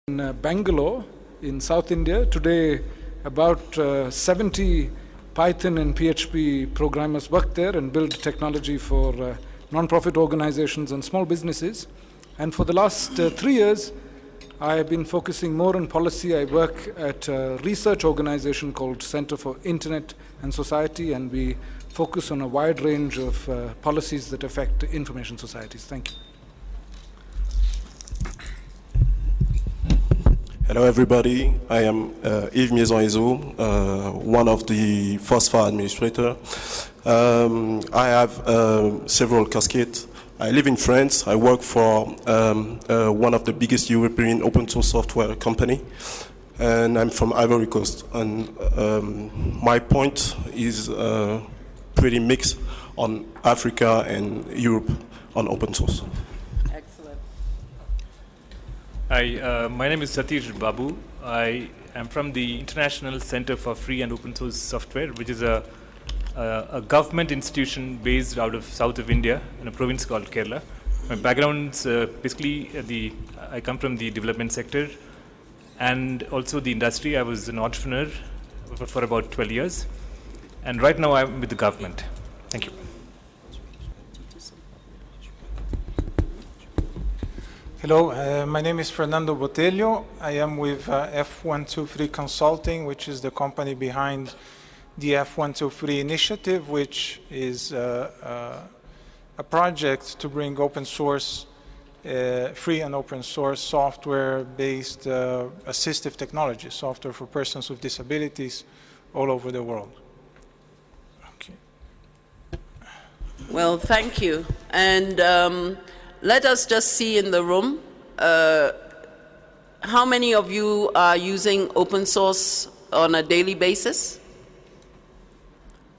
In Bangalore in South India. Today about 70 Python and PHP programmers work there and build technology for non-profit organizations and small businesses. And for the last 3 years I have been focusing more on policy. I work at a research organization called Center for Internet and Society, and we focus on a wide range of policies that affect information societies. Thank you. Hello everybody, I am Yves Miezon-Ezo, one of the FOSS administrators. I have several casquettes. I live in France. I work for one of the biggest European open source software company, and I'm from Ivory Coast. And my point is pretty mixed on Africa and Europe on open source. Hi, my name is Satish Babu. I am from the International Center for Free and Open Source Software, which is a government institution based out of south of India in a province called Kerala. My background is basically I come from the development sector and also the industry. I was an entrepreneur for about 12 years, and right now I'm with the government. Thank you. Hello, my name is Fernando Botelho. I am with F123 Consulting, which is the company behind the F123 initiative, which is a project to bring open source, free and open source software-based assistive technology, software for persons with disabilities all over the world. Okay. Well, thank you. And let us just see in the room, how many of you are using open source on a daily basis?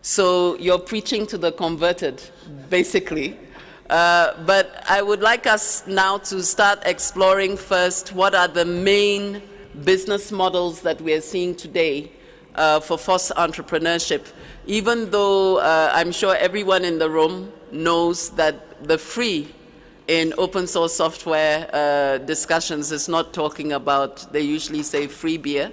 So you're preaching to the converted, basically. But I would like us now to start exploring first what are the main business models that we are seeing today for FOSS entrepreneurship. Even though I'm sure everyone in the room knows that the free in open source software discussions is not talking about, they usually say free beer.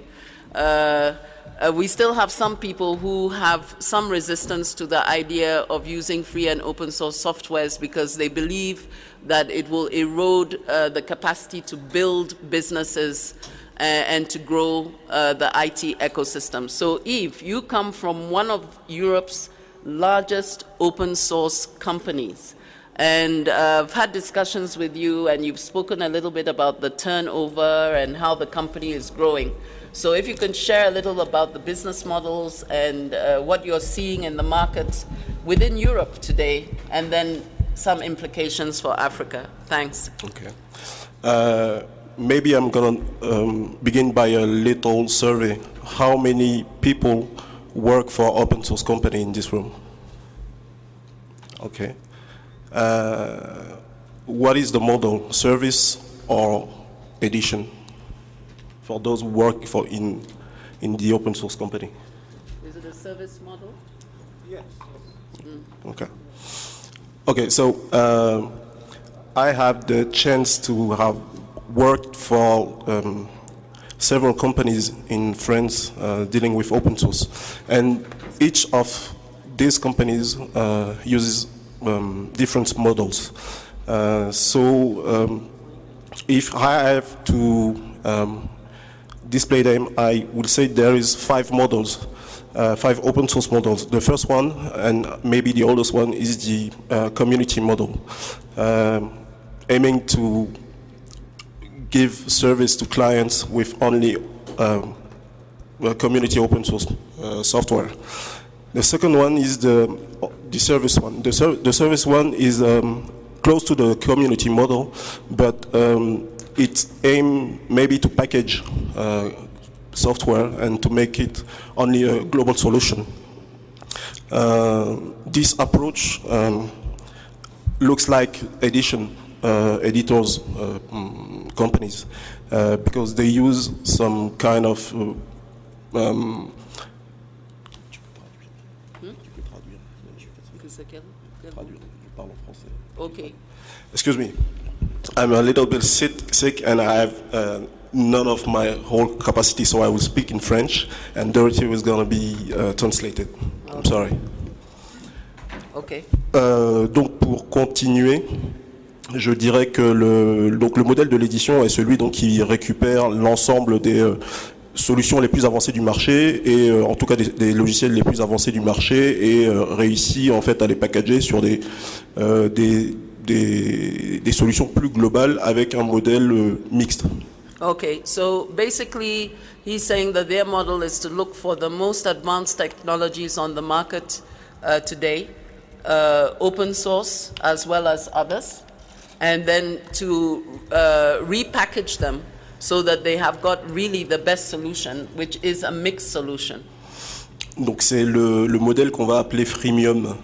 We still have some people who have some resistance to the idea of using free and open source softwares because they believe that it will erode the capacity to build businesses and to grow the IT ecosystem. So Yves, you come from one of Europe's largest open source companies. And I've had discussions with you, and you've spoken a little bit about the turnover and how the company is growing. So if you can share a little about the business models and what you're seeing in the market within Europe today, and then some implications for Africa. Thanks. Okay. Maybe I'm going to begin by a little survey. How many people work for open source company in this room? Okay. What is the model, service or edition, for those who work for in the open source company? Is it a service model? Yes. Okay. Okay, so I have the chance to have worked for several companies in France dealing with open source, and each of these companies uses different models. If I have to display them, I would say there is 5 models, 5 open source models. The first one, and maybe the oldest one, is the community model, aiming to give service to clients with only community open source software. The second one is the service one. The service one is close to the community model, but it's aimed maybe to package software and to make it only a global solution. This approach looks like editors companies because they use some kind of Okay. Excuse me, I'm a little bit sick and I have none of my whole capacity, so I will speak in French, and Dorothy was going to be translated. I'm sorry. Okay. Donc pour continuer, je dirais que le modèle de l'édition est celui donc qui récupère l'ensemble des solutions les plus avancées du marché et en tout cas des logiciels les plus avancés du marché et réussit en fait à les packager sur des solutions plus globales avec un modèle mixte. Okay, so basically he's saying that their model is to look for the most advanced technologies on the market today, open source as well as others, and then to repackage them so that they have got really the best solution, which is a mixed solution. Donc c'est le modèle qu'on va appeler freemium,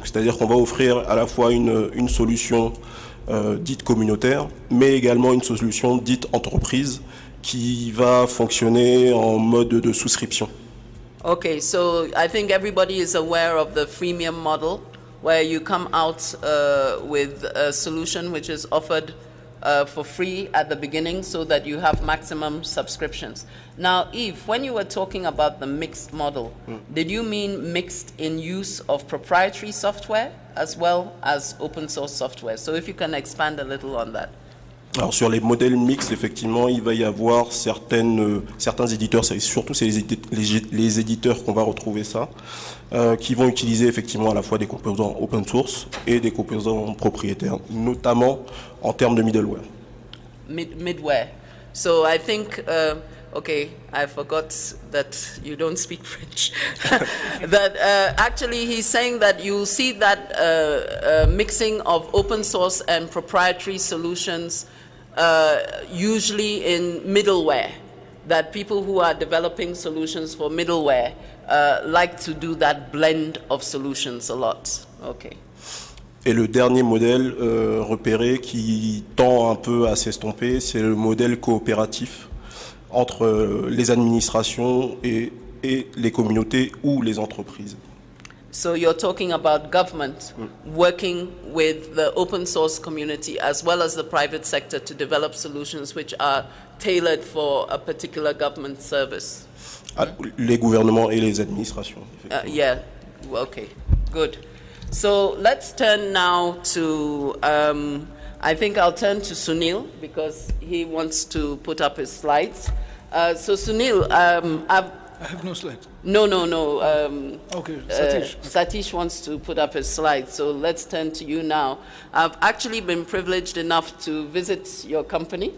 c'est-à-dire qu'on va offrir à la fois une solution dite communautaire, mais également une solution dite entreprise qui va fonctionner en mode de souscription. Okay, so I think everybody is aware of the freemium model, where you come out with a solution which is offered for free at the beginning so that you have maximum subscriptions. Now, Yves, when you were talking about the mixed model, did you mean mixed in use of proprietary software as well as open source software? So if you can expand a little on that. Alors sur les modèles mixtes, effectivement, il va y avoir certains éditeurs, surtout c'est les éditeurs qu'on va retrouver ça, qui vont utiliser effectivement à la fois des composants open source et des composants propriétaires, notamment en termes de middleware. Midware. So I think, okay, I forgot that you don't speak French. That actually he's saying that you see that mixing of open source and proprietary solutions usually in middleware, that people who are developing solutions for middleware like to do that blend of solutions a lot. Okay. Et le dernier modèle repéré qui tend un peu à s'estomper, c'est le modèle coopératif entre les administrations et les communautés ou les entreprises. So you're talking about government working with the open source community as well as the private sector to develop solutions which are tailored for a particular government service. Les gouvernements et les administrations. Yeah, okay, good. So let's turn now to, I think I'll turn to Sunil because he wants to put up his slides. So Sunil, I have no slides. No. Okay, Satish. Satish wants to put up his slides, so let's turn to you now. I've actually been privileged enough to visit your company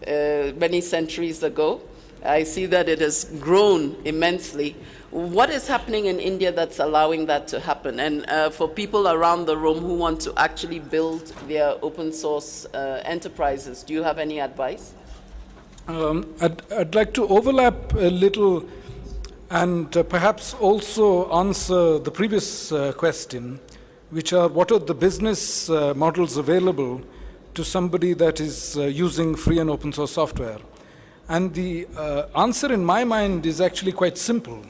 many centuries ago. I see that it has grown immensely. What is happening in India that's allowing that to happen? And for people around the room who want to actually build their open source enterprises, do you have any advice? I'd like to overlap a little and perhaps also answer the previous question, which are what are the business models available to somebody that is using free and open source software. And the answer in my mind is actually quite simple.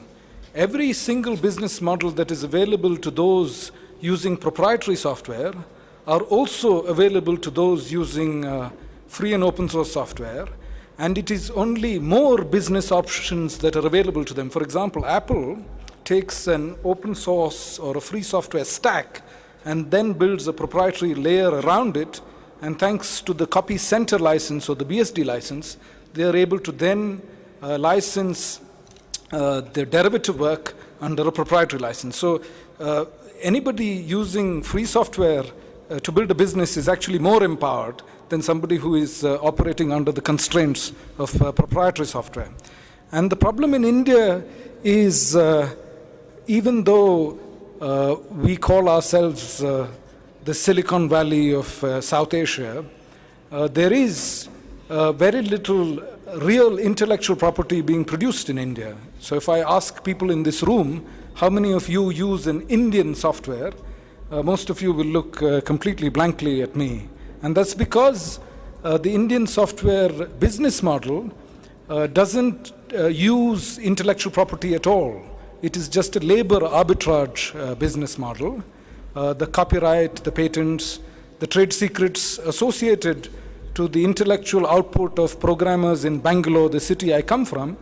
Every single business model that is available to those using proprietary software are also available to those using free and open source software. And it is only more business options that are available to them. For example, Apple takes an open source or a free software stack and then builds a proprietary layer around it. And thanks to the copy center license or the BSD license, they are able to then license their derivative work under a proprietary license. So anybody using free software to build a business is actually more empowered than somebody who is operating under the constraints of proprietary software. And the problem in India is even though we call ourselves the Silicon Valley of South Asia, there is very little real intellectual property being produced in India. So if I ask people in this room, how many of you use an Indian software, most of you will look completely blankly at me. And that's because the Indian software business model doesn't use intellectual property at all. It is just a labor arbitrage business model. The copyright, the patents, the trade secrets associated to the intellectual output of programmers in Bangalore, the city I come from,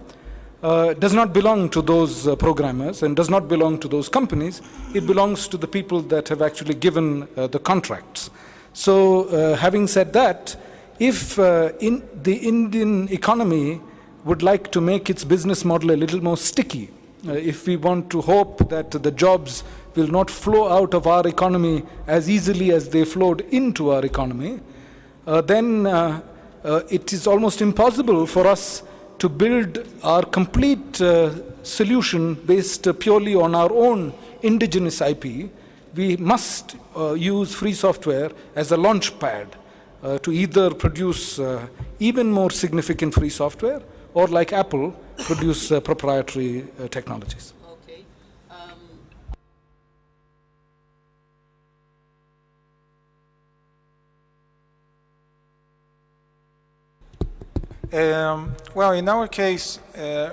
does not belong to those programmers and does not belong to those companies. It belongs to the people that have actually given the contracts. So having said that, if the Indian economy would like to make its business model a little more sticky, if we want to hope that the jobs will not flow out of our economy as easily as they flowed into our economy, then it is almost impossible for us to build our complete solution based purely on our own indigenous IP. We must use free software as a launch pad to either produce even more significant free software or, like Apple, produce proprietary technologies. Okay. Well, in our case,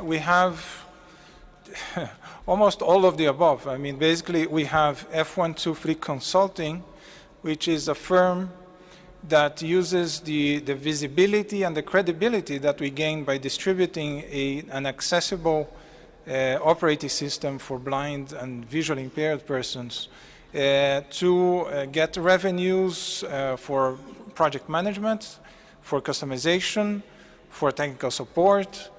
we have almost all of the above. I mean, basically, we have F123 Consulting, which is a firm that uses the visibility and the credibility that we gain by distributing an accessible operating system for blind and visually impaired persons to get revenues for project management, for customization, for technical support,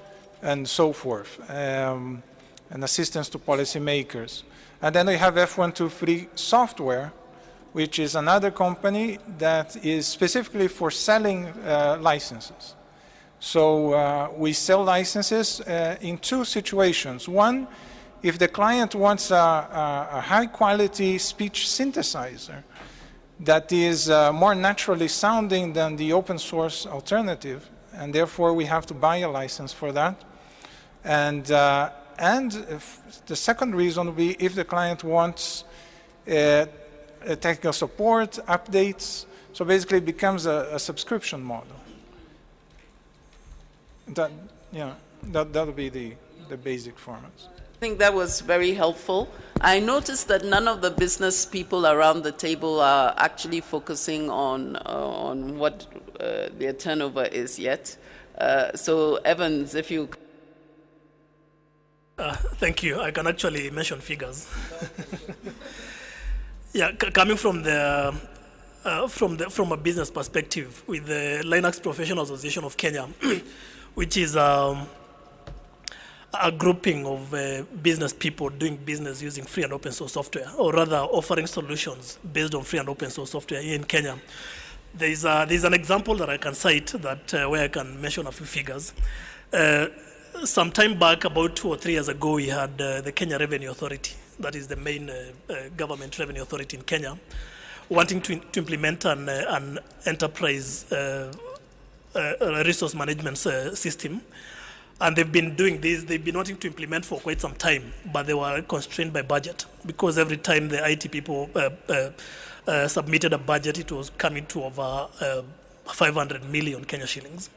and so forth, and assistance to policymakers. And then we have F123 Software, which is another company that is specifically for selling licenses. So we sell licenses in two situations. One, if the client wants a high-quality speech synthesizer that is more naturally sounding than the open-source alternative, and therefore we have to buy a license for that. And the second reason would be if the client wants technical support, updates, so basically it becomes a subscription model. That would be the basic formats. I think that was very helpful. I noticed that none of the business people around the table are actually focusing on what their turnover is yet. So Evans, if you... Thank you. I can actually mention figures. Yeah, coming from from a business perspective, with the Linux Professional Association of Kenya, which is a grouping of business people doing business using free and open source software, or rather offering solutions based on free and open source software here in Kenya. There's an example that I can cite that where I can mention a few figures. Some time back, about 2 or 3 years ago, we had the Kenya Revenue Authority, that is the main government revenue authority in Kenya, wanting to implement an enterprise resource management system. And they've been doing this, they've been wanting to implement for quite some time, but they were constrained by budget, because every time the IT people submitted a budget, it was coming to over 500 million Kenya shillings.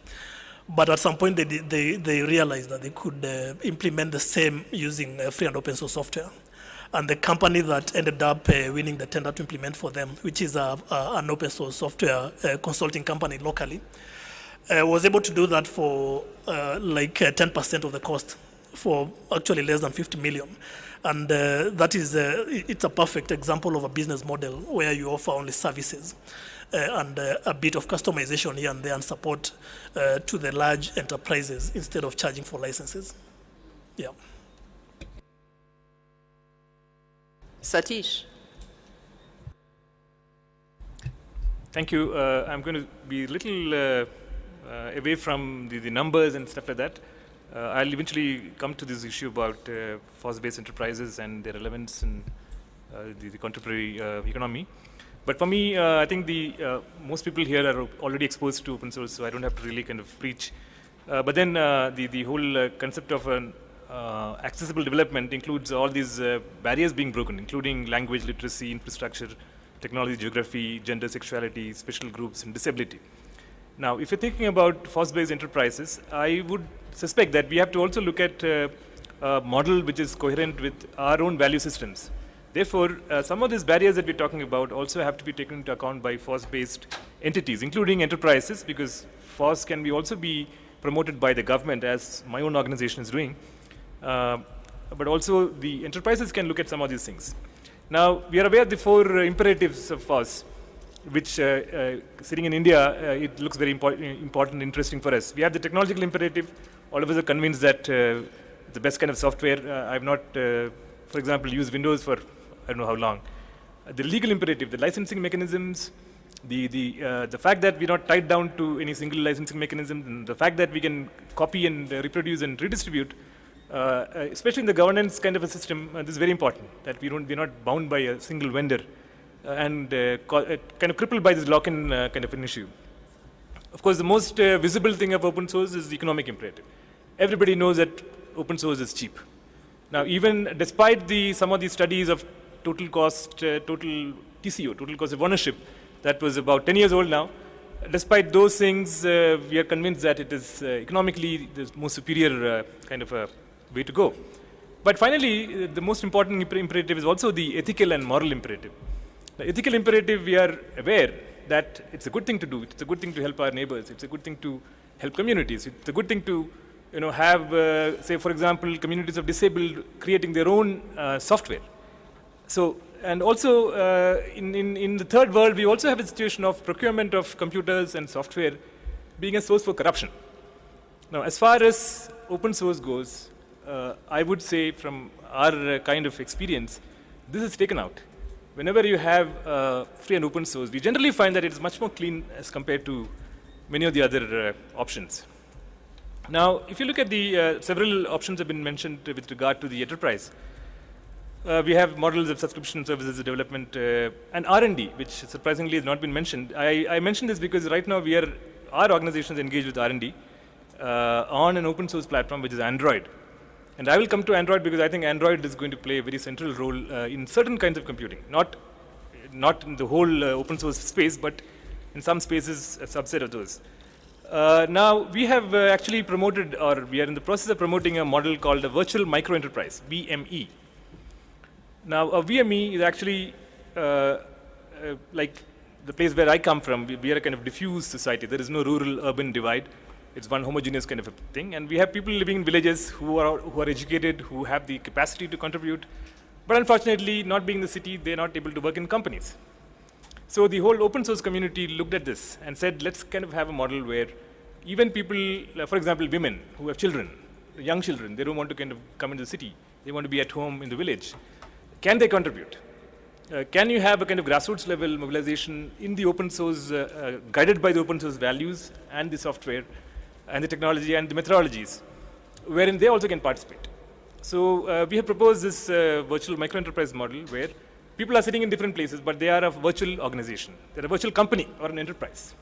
But at some point, they realized that they could implement the same using free and open source software. And the company that ended up winning the tender to implement for them, which is an open source software consulting company locally, was able to do that for like 10% of the cost, for actually less than 50 million. And that is, it's a perfect example of a business model where you offer only services and a bit of customization here and there and support to the large enterprises instead of charging for licenses. Yeah. Satish. Thank you. I'm going to be a little away from the numbers and stuff like that. I'll eventually come to this issue about FOSS-based enterprises and their relevance in the contemporary economy. But for me, I think most people here are already exposed to open source, so I don't have to really kind of preach. But then the whole concept of an accessible development includes all these barriers being broken, including language literacy, infrastructure, technology, geography, gender, sexuality, special groups, and disability. Now, if you're thinking about FOSS-based enterprises, I would suspect that we have to also look at a model which is coherent with our own value systems. Therefore, some of these barriers that we're talking about also have to be taken into account by FOSS-based entities, including enterprises, because FOSS can also be promoted by the government, as my own organization is doing. But also the enterprises can look at some of these things. Now, we are aware of the 4 imperatives of FOSS, which sitting in India, it looks very important, interesting for us. We have the technological imperative. All of us are convinced that the best kind of software, I've not, for example, used Windows for I don't know how long. The legal imperative, the licensing mechanisms, the fact that we're not tied down to any single licensing mechanism, and the fact that we can copy and reproduce and redistribute, especially in the governance kind of a system, this is very important, that we're not bound by a single vendor and kind of crippled by this lock-in kind of an issue. Of course, the most visible thing of open source is the economic imperative. Everybody knows that open source is cheap. Now, even despite some of these studies of total cost, total TCO, total cost of ownership, that was about 10 years old now, despite those things, we are convinced that it is economically the most superior kind of a way to go. But finally, the most important imperative is also the ethical and moral imperative. The ethical imperative, we are aware that it's a good thing to do. It's a good thing to help our neighbors. It's a good thing to help communities. It's a good thing to have, say, for example, communities of disabled creating their own software. So, and also in the third world, we also have a situation of procurement of computers and software being a source for corruption. Now, as far as open source goes, I would say from our kind of experience, this is taken out. Whenever you have free and open source, we generally find that it is much more clean as compared to many of the other options. Now, if you look at the several options have been mentioned with regard to the enterprise. We have models of subscription services development and R&D, which surprisingly has not been mentioned. I mentioned this because right now our organization is engaged with R&D on an open source platform, which is Android. And I will come to Android because I think Android is going to play a very central role in certain kinds of computing, not in the whole open source space, but in some spaces, a subset of those. Now, we have actually promoted, or we are in the process of promoting a model called a virtual micro enterprise, VME. Now, a VME is actually like the place where I come from. We are a kind of diffuse society. There is no rural-urban divide. It's one homogeneous kind of a thing. And we have people living in villages who are educated, who have the capacity to contribute. But unfortunately, not being in the city, they're not able to work in companies. So the whole open source community looked at this and said, let's kind of have a model where even people, for example, women who have children, young children, they don't want to kind of come into the city. They want to be at home in the village. Can they contribute? Can you have a kind of grassroots level mobilization in the open source, guided by the open source values and the software and the technology and the methodologies, wherein they also can participate? So we have proposed this virtual micro-enterprise model where people are sitting in different places, but they are a virtual organization. They're a virtual company or an enterprise.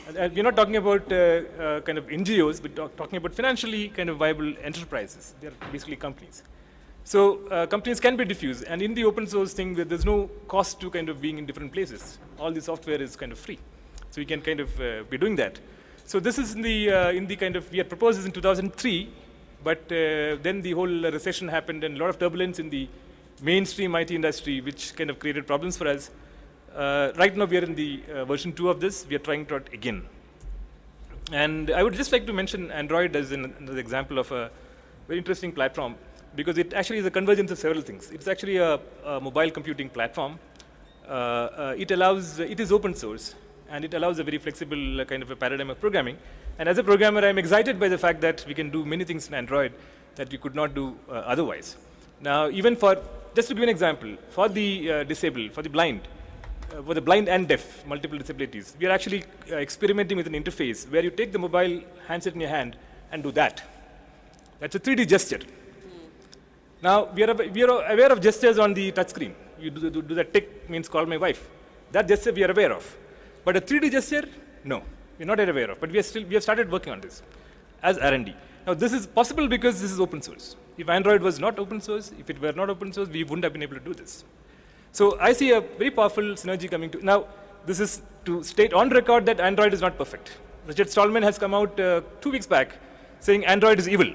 And we're not talking about kind of NGOs, we're talking about financially kind of viable enterprises. They're basically companies. So companies can be diffuse, and in the open source thing, there's no cost to kind of being in different places. All the software is kind of free. So we can kind of be doing that. So this is in the kind of, we had proposed this in 2003, but then the whole recession happened and a lot of turbulence in the mainstream IT industry, which kind of created problems for us. Right now we are in the version 2 of this. We are trying it again. And I would just like to mention Android as an example of a very interesting platform, because it actually is a convergence of several things. It's actually a mobile computing platform. It is open source, and it allows a very flexible kind of a paradigm of programming. And as a programmer, I'm excited by the fact that we can do many things in Android that we could not do otherwise. Now, even just to give an example, for the disabled, for the blind and deaf, multiple disabilities, we are actually experimenting with an interface where you take the mobile handset in your hand and do that. That's a 3D gesture. Now, we are aware of gestures on the touch screen. You do that tick, means call my wife. That gesture we are aware of. But a 3D gesture, no, we're not aware of. But we have started working on this as R&D. Now, this is possible because this is open source. If Android was not open source, if it were not open source, we wouldn't have been able to do this. So I see a very powerful synergy coming to. Now, this is to state on record that Android is not perfect. Richard Stallman has come out 2 weeks back saying Android is evil.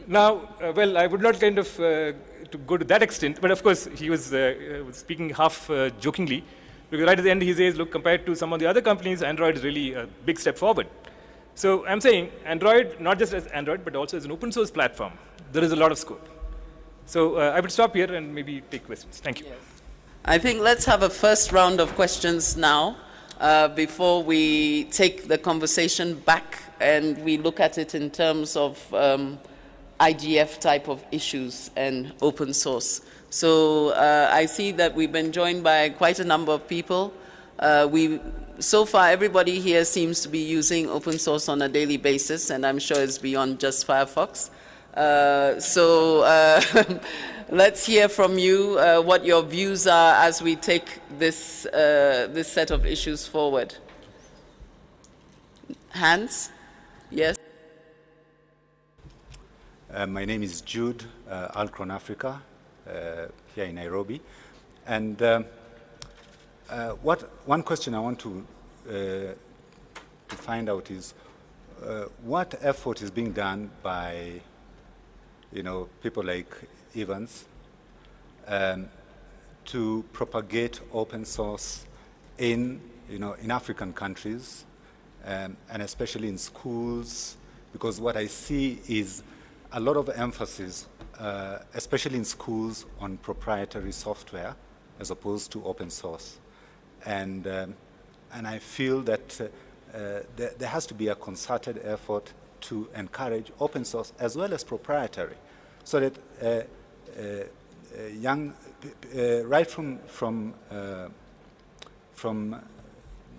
Now, well, I would not kind of to go to that extent. But of course, he was speaking half jokingly, because right at the end he says, look, compared to some of the other companies, Android is really a big step forward. So I'm saying Android, not just as Android, but also as an open source platform, there is a lot of scope. So I would stop here and maybe take questions. Thank you. Yes. I think let's have a first round of questions now before we take the conversation back and we look at it in terms of IGF type of issues and open source. So I see that we've been joined by quite a number of people. So far, everybody here seems to be using open source on a daily basis, and I'm sure it's beyond just Firefox. Let's hear from you what your views are as we take this, this set of issues forward. Hans? Yes? My name is Jude, Alcron Africa, here in Nairobi. And one question I want to find out is what effort is being done by people like Evans to propagate open source in African countries and especially in schools, because what I see is a lot of emphasis, especially in schools, on proprietary software as opposed to open source, and I feel that there has to be a concerted effort to encourage open source as well as proprietary, so that right from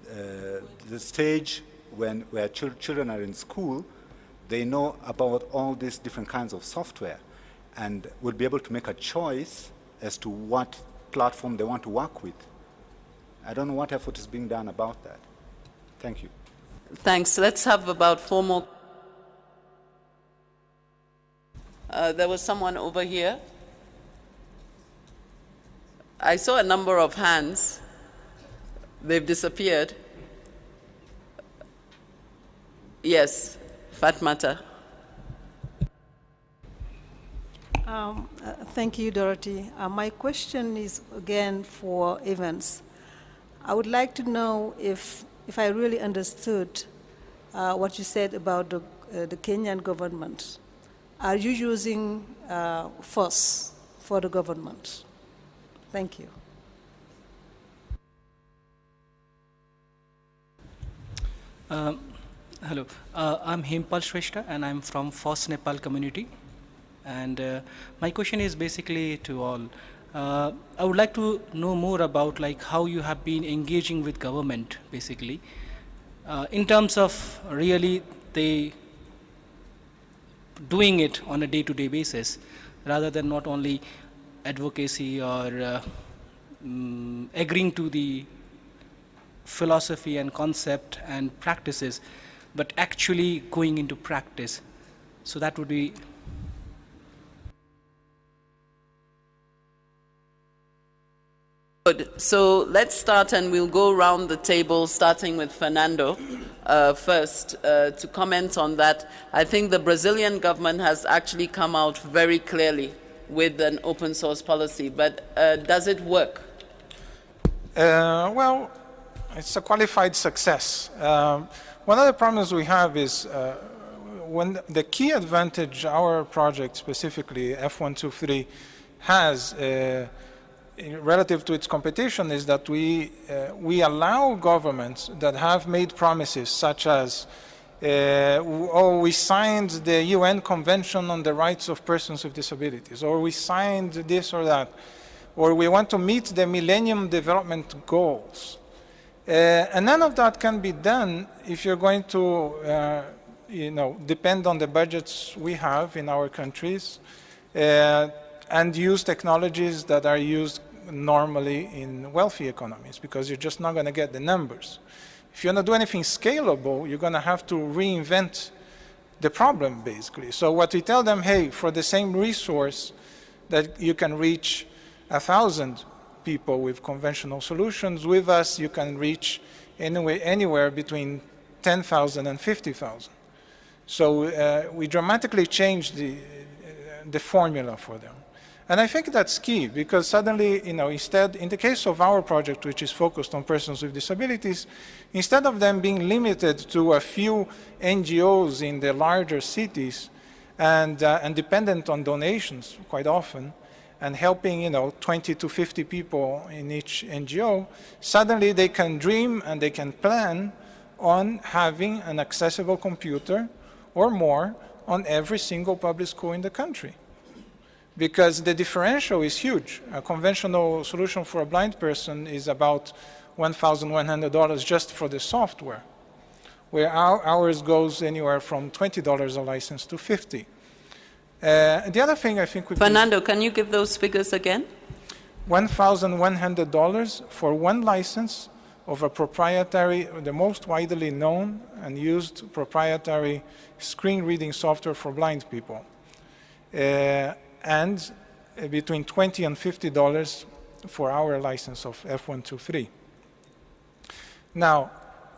the stage where children are in school, they know about all these different kinds of software and will be able to make a choice as to what platform they want to work with. I don't know what effort is being done about that. Thank you. Thanks. Let's have about 4 more. There was someone over here. I saw a number of hands. They've disappeared. Yes, Fatmata. Thank you, Dorothy. My question is again for Evans. I would like to know if I really understood what you said about the Kenyan government. Are you using FOSS for the government? Thank you. Hello, I'm Hempal Shrestha and I'm from FOSS Nepal community. And my question is basically to all. I would like to know more about how you have been engaging with government basically in terms of really they doing it on a day-to-day basis rather than not only advocacy or agreeing to the philosophy and concept and practices, but actually going into practice. So that would be. Good. So let's start and we'll go around the table, starting with Fernando first to comment on that. I think the Brazilian government has actually come out very clearly with an open source policy, but does it work? Well, it's a qualified success. One of the problems we have is when the key advantage our project, specifically F123, has relative to its competition is that we allow governments that have made promises such as, we signed the UN Convention on the Rights of Persons with Disabilities, or we signed this or that, or we want to meet the Millennium Development Goals. And none of that can be done if you're going to depend on the budgets we have in our countries and use technologies that are used normally in wealthy economies, because you're just not going to get the numbers. If you want to do anything scalable, you're going to have to reinvent the problem, basically. So what we tell them, hey, for the same resource that you can reach 1,000 people with conventional solutions, with us you can reach anywhere between 10,000 and 50,000. So we dramatically changed the formula for them. And I think that's key, because suddenly, instead, in the case of our project, which is focused on persons with disabilities, instead of them being limited to a few NGOs in the larger cities and dependent on donations quite often, and helping 20 to 50 people in each NGO, suddenly they can dream and they can plan on having an accessible computer or more on every single public school in the country. Because the differential is huge. A conventional solution for a blind person is about $1,100 just for the software, where ours goes anywhere from $20 a license to $50. The other thing I think Fernando, can you give those figures again? $1,100 for one license of a proprietary, the most widely known and used proprietary screen reading software for blind people. And between $20 and $50 for our license of F123. Now,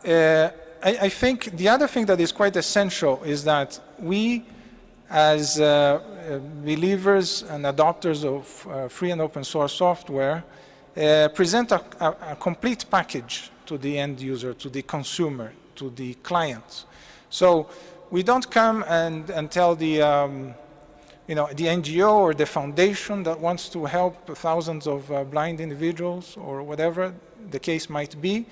I think the other thing that is quite essential is that we, as believers and adopters of free and open source software, present a complete package to the end user, to the consumer, to the client. So we don't come and tell the the NGO or the foundation that wants to help thousands of blind individuals or whatever the case might be.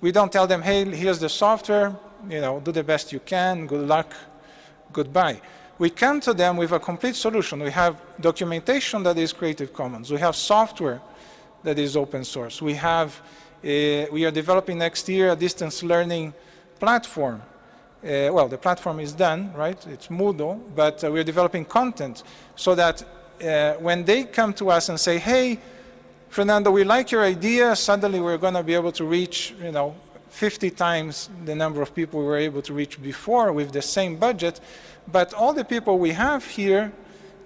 We don't tell them, hey, here's the software, do the best you can, good luck, goodbye. We come to them with a complete solution. We have documentation that is Creative Commons. We have software that is open source. We are developing next year a distance learning platform. Well, the platform is done, right? It's Moodle, but we're developing content so that when they come to us and say, hey, Fernando, we like your idea, suddenly we're going to be able to reach, 50 times the number of people we were able to reach before with the same budget, but all the people we have here,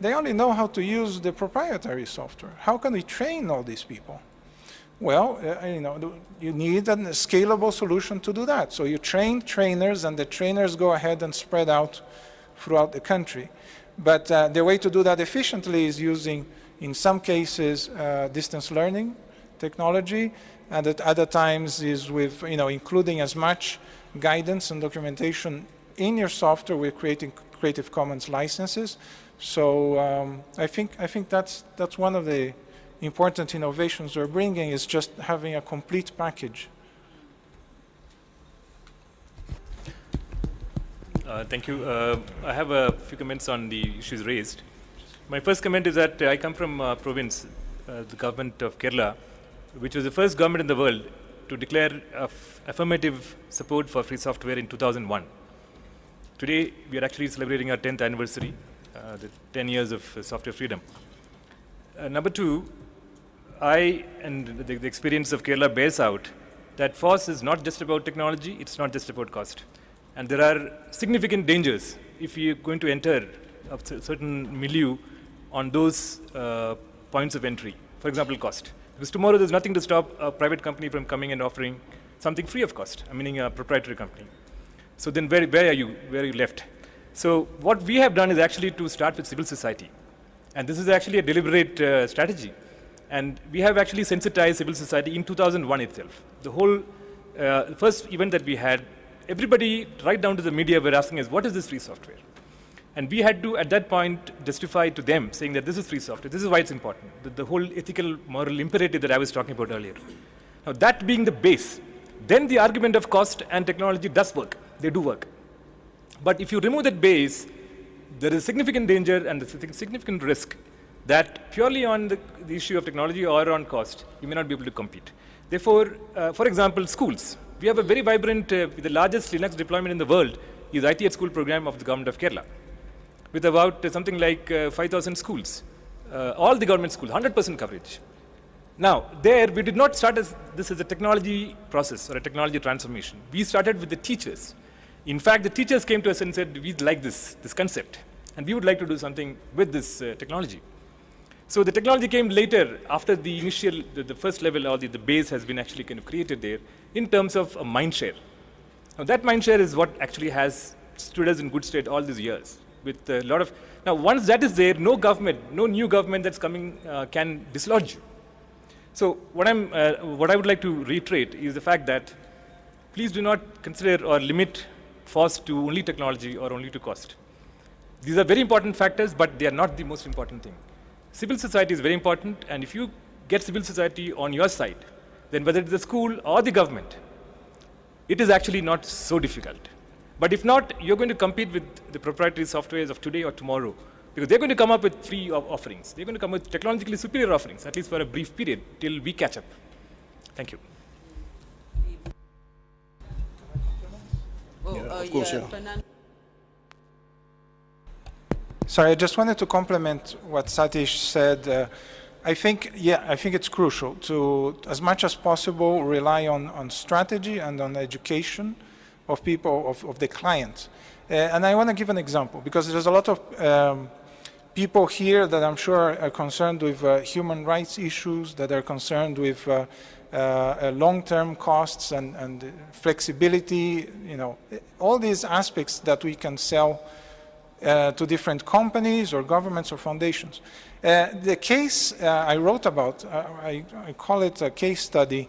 they only know how to use the proprietary software. How can we train all these people? Well, you need a scalable solution to do that. So you train trainers, and the trainers go ahead and spread out throughout the country. But the way to do that efficiently is using, in some cases, distance learning technology, and at other times is with, including as much guidance and documentation in your software with creating Creative Commons licenses. So I think that's one of the important innovations we're bringing, is just having a complete package. Thank you. I have a few comments on the issues raised. My first comment is that I come from a province, the government of Kerala, which was the first government in the world to declare affirmative support for free software in 2001. Today, we are actually celebrating our 10th anniversary, the 10 years of software freedom. Number two, the experience of Kerala bears out that FOSS is not just about technology, it's not just about cost. And there are significant dangers if you're going to enter a certain milieu on those points of entry. For example, cost. Because tomorrow there's nothing to stop a private company from coming and offering something free of cost, meaning a proprietary company. So then where are you left? So what we have done is actually to start with civil society. And this is actually a deliberate strategy. And we have actually sensitized civil society in 2001 itself. The whole first event that we had, everybody right down to the media were asking us, what is this free software? And we had to, at that point, justify to them, saying that this is free software. This is why it's important. The whole ethical, moral imperative that I was talking about earlier. Now, that being the base, then the argument of cost and technology does work. They do work. But if you remove that base, there is significant danger and a significant risk that purely on the issue of technology or on cost, you may not be able to compete. Therefore, for example, schools. We have a very vibrant, the largest Linux deployment in the world is IT at School program of the government of Kerala, with about something like 5,000 schools. All the government schools, 100% coverage. Now, there we did not start this as a technology process or a technology transformation. We started with the teachers. In fact, the teachers came to us and said, we like this concept, and we would like to do something with this technology. So the technology came later, after the initial, the first level, or the base has been actually kind of created there, in terms of a mind share. Now that mind share is what actually has stood us in good stead all these years. with a lot of, now once that is there, no government, no new government that's coming can dislodge you. So what I would like to reiterate is the fact that please do not consider or limit FOSS to only technology or only to cost. These are very important factors, but they are not the most important thing. Civil society is very important, and if you get civil society on your side, then whether it's the school or the government, it is actually not so difficult. But if not, you're going to compete with the proprietary softwares of today or tomorrow, because they're going to come up with free offerings. They're going to come with technologically superior offerings, at least for a brief period, till we catch up. Thank you. Of course, yeah. Sorry, I just wanted to complement what Satish said. I think it's crucial to, as much as possible, rely on strategy and on education of people, of the client. And I want to give an example, because there's a lot of people here that I'm sure are concerned with human rights issues, that are concerned with long-term costs and flexibility, you know, all these aspects that we can sell to different companies or governments or foundations. The case I wrote about, I call it a case study.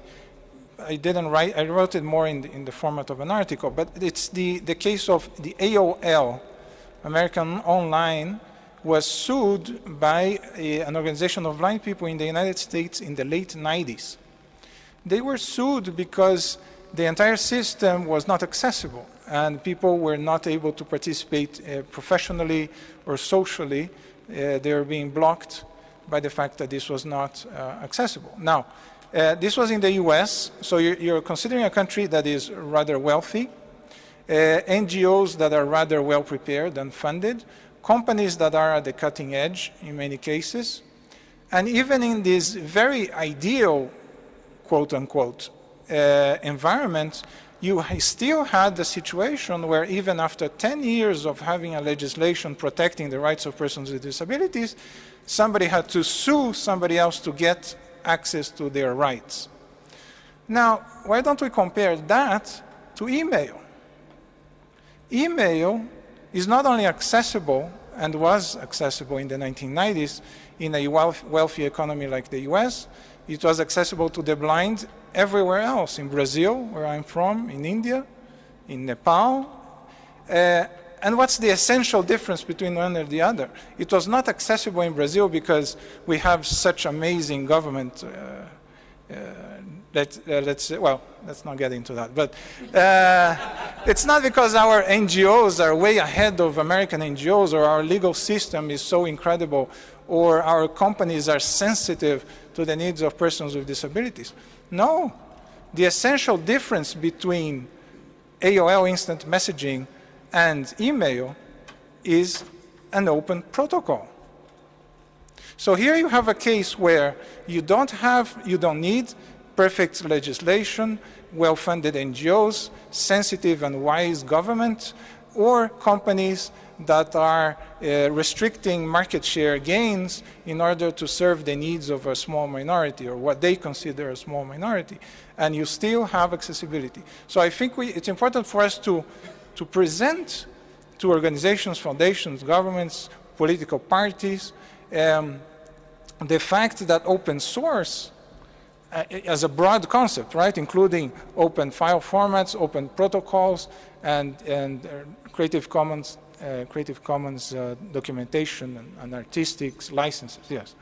I didn't write, I wrote it more in the format of an article, but it's the case of the AOL, American Online, was sued by an organization of blind people in the United States in the late 90s. They were sued because the entire system was not accessible and people were not able to participate professionally or socially. They were being blocked by the fact that this was not accessible. Now, this was in the US, so you're considering a country that is rather wealthy, NGOs that are rather well prepared and funded, companies that are at the cutting edge in many cases, and even in this very ideal, quote unquote, environment, you still had the situation where even after 10 years of having a legislation protecting the rights of persons with disabilities, somebody had to sue somebody else to get access to their rights. Now, why don't we compare that to email? Email is not only accessible and was accessible in the 1990s in a wealthy economy like the US, it was accessible to the blind everywhere else, in Brazil, where I'm from, in India, in Nepal. And what's the essential difference between one and the other? It was not accessible in Brazil because we have such amazing government. Well, let's not get into that. But it's not because our NGOs are way ahead of American NGOs or our legal system is so incredible or our companies are sensitive to the needs of persons with disabilities. No. The essential difference between AOL instant messaging and email is an open protocol. So here you have a case where you don't need perfect legislation, well-funded NGOs, sensitive and wise government, or companies that are restricting market share gains in order to serve the needs of a small minority or what they consider a small minority. And you still have accessibility. So I think it's important for us to present to organizations, foundations, governments, political parties, the fact that open source as a broad concept, right, including open file formats, open protocols, and Creative Commons documentation and artistic licenses, yes,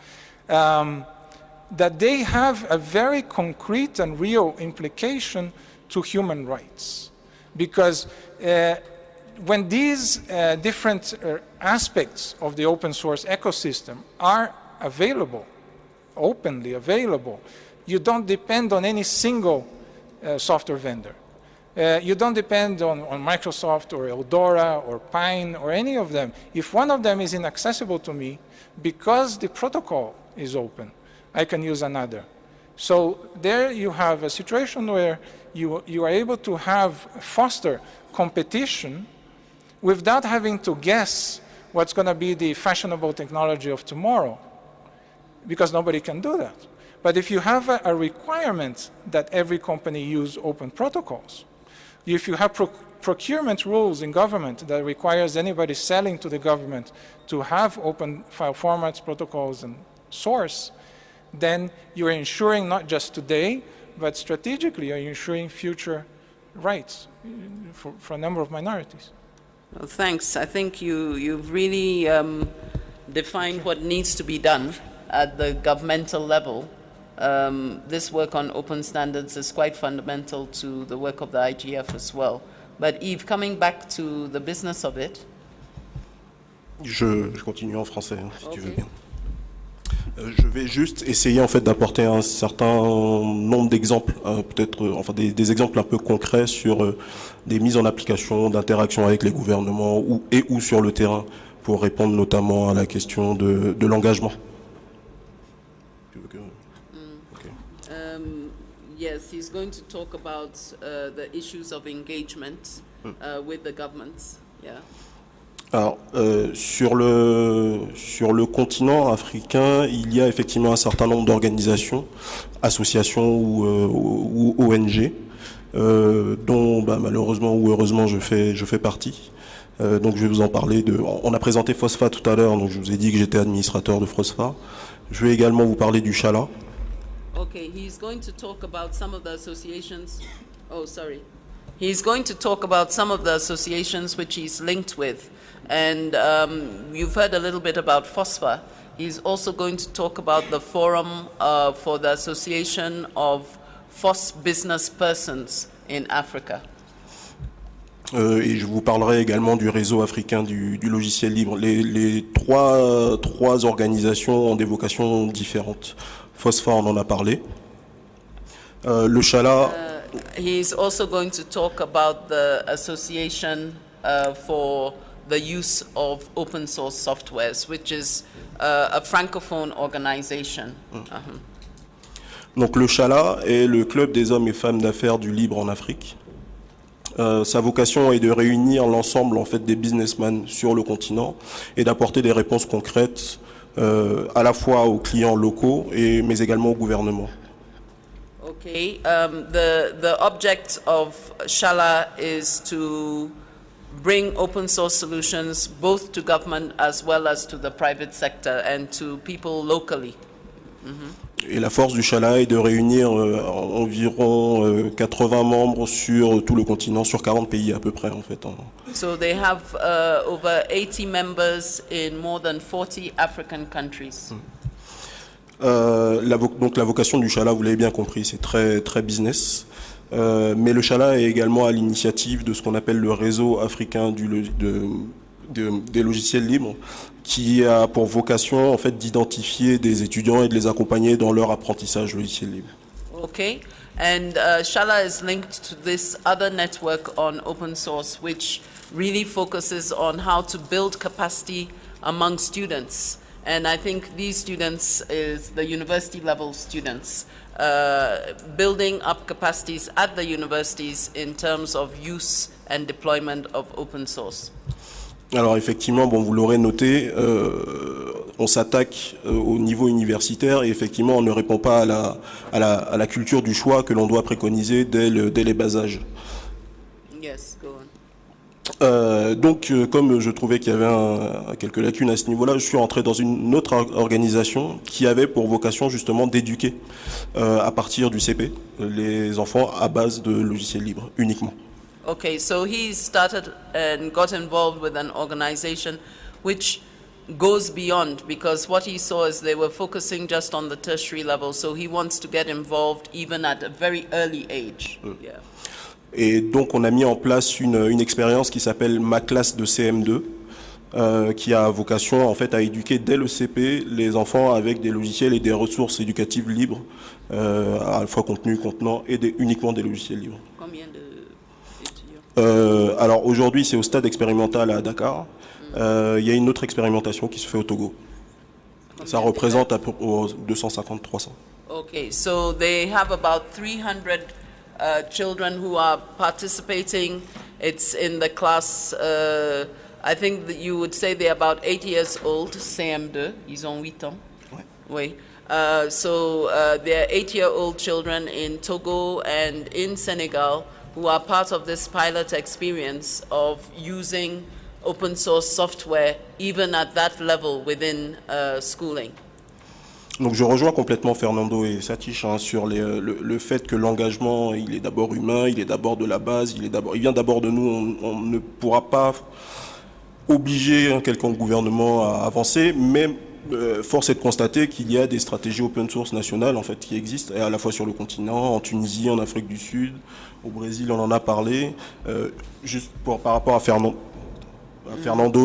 that they have a very concrete and real implication to human rights. Because when these different aspects of the open source ecosystem are available, openly available, you don't depend on any single software vendor. You don't depend on Microsoft or Eldora or Pine or any of them. If one of them is inaccessible to me, because the protocol is open, I can use another. So there you have a situation where you are able to foster competition without having to guess what's going to be the fashionable technology of tomorrow, because nobody can do that. But if you have a requirement that every company use open protocols, if you have procurement rules in government that requires anybody selling to the government to have open file formats, protocols, and source, then you're ensuring not just today, but strategically you're ensuring future rights for a number of minorities. Well, thanks. I think you've really defined what needs to be done at the governmental level. This work on open standards is quite fundamental to the work of the IGF as well. But Yves, coming back to the business of it. Je continue en français, si tu veux bien. Je vais juste essayer en fait d'apporter un certain nombre d'exemples, peut-être enfin des exemples un peu concrets sur des mises en application, d'interactions avec les gouvernements ou sur le terrain pour répondre notamment à la question de l'engagement. Yes, he's going to talk about the issues of engagement with the governments. Yeah. Alors, sur le continent africain, il y a effectivement un certain nombre d'organisations, associations ou ONG, dont malheureusement ou heureusement je fais partie. Donc je vais vous en parler. On a présenté FOSFA tout à l'heure, donc je vous ai dit que j'étais administrateur de FOSFA. Je vais également vous parler du Chala. Okay, he's going to talk about some of the associations. Oh, sorry. He's going to talk about some of the associations which he's linked with. And you've heard a little bit about FOSFA. He's also going to talk about the forum for the Association of FOSS Business Persons in Africa. Et je vous parlerai également du réseau africain du logiciel libre. Les trois organisations ont des vocations différentes. FOSFA, on en a parlé. Le Chala... He's also going to talk about the Association for the use of open source softwares, which is a francophone organization. Donc le Chala est le club des hommes et femmes d'affaires du libre en Afrique. Sa vocation est de réunir l'ensemble en fait des businessmen sur le continent et d'apporter des réponses concrètes à la fois aux clients locaux mais également au gouvernement. Okay, the object of Shala is to bring open source solutions both to government as well as to the private sector and to people locally. Et la force du Chala est de réunir environ 80 membres sur tout le continent, sur 40 pays à peu près en fait. So they have over 80 members in more than 40 African countries. Donc la vocation du Chala, vous l'avez bien compris, c'est très business. Mais le Chala est également à l'initiative de ce qu'on appelle le réseau africain des logiciels libres, qui a pour vocation en fait d'identifier des étudiants et de les accompagner dans leur apprentissage logiciel libre. Okay, and Shala is linked to this other network on open source, which really focuses on how to build capacity among students. And I think these students is the university level students, building up capacities at the universities in terms of use and deployment of open source. Alors effectivement, bon, vous l'aurez noté, on s'attaque au niveau universitaire et effectivement on ne répond pas à la culture du choix que l'on doit préconiser dès les bas âges. Yes, go on. Donc, comme je trouvais qu'il y avait quelques lacunes à ce niveau-là, je suis entré dans une autre organisation qui avait pour vocation justement d'éduquer à partir du CP les enfants à base de logiciels libres uniquement. Okay, so he started and got involved with an organization which goes beyond, because what he saw is they were focusing just on the tertiary level, so he wants to get involved even at a very early age. Yeah. Et donc on a mis en place une expérience qui s'appelle Ma classe de CM2, qui a vocation en fait à éduquer dès le CP les enfants avec des logiciels et des ressources éducatives libres, à la fois contenu, contenant et uniquement des logiciels libres. Combien d'étudiants? Alors aujourd'hui c'est au stade expérimental à Dakar. Il y a une autre expérimentation qui se fait au Togo. Ça représente à peu près 250-300. Okay, so they have about 300 children who are participating. It's in the class, I think that you would say they're about 8 years old, CM2, ils ont 8 ans. Ouais. Oui. So they're 8-year-old children in Togo and in Senegal who are part of this pilot experience of using open source software, even at that level within schooling? Donc je rejoins complètement Fernando et Satish sur le fait que l'engagement, il est d'abord humain, il est d'abord de la base, il vient d'abord de nous. On ne pourra pas obliger un quelconque gouvernement à avancer, mais force est de constater qu'il y a des stratégies open source nationales en fait qui existent, à la fois sur le continent, en Tunisie, en Afrique du Sud, au Brésil, on en a parlé. Juste par rapport à Fernando,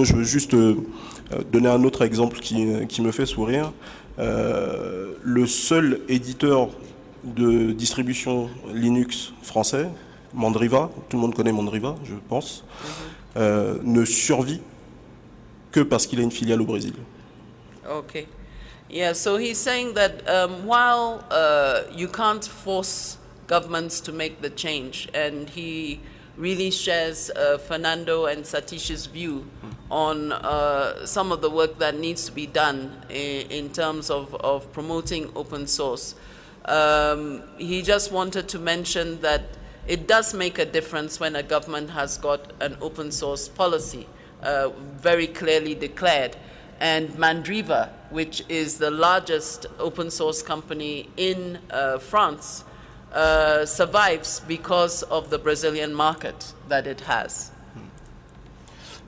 je veux juste donner un autre exemple qui me fait sourire. Le seul éditeur de distribution Linux français, Mandriva, tout le monde connaît Mandriva, je pense, ne survit que parce qu'il a une filiale au Brésil. Okay. Yeah, so he's saying that while you can't force governments to make the change, and he really shares Fernando and Satish's view on some of the work that needs to be done in terms of promoting open source. He just wanted to mention that it does make a difference when a government has got an open source policy very clearly declared. And Mandriva, which is the largest open source company in France, survives because of the Brazilian market that it has.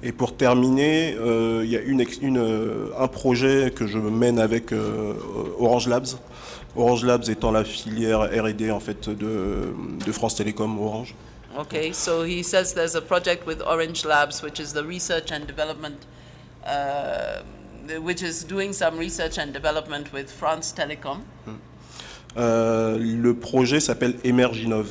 Et pour terminer, il y a un projet que je mène avec Orange Labs. Orange Labs étant la filière R&D en fait de France Télécom Orange. Okay, so he says there's a project with Orange Labs, which is the research and development, which is doing some research and development with France Telecom. Le projet s'appelle Emerginov.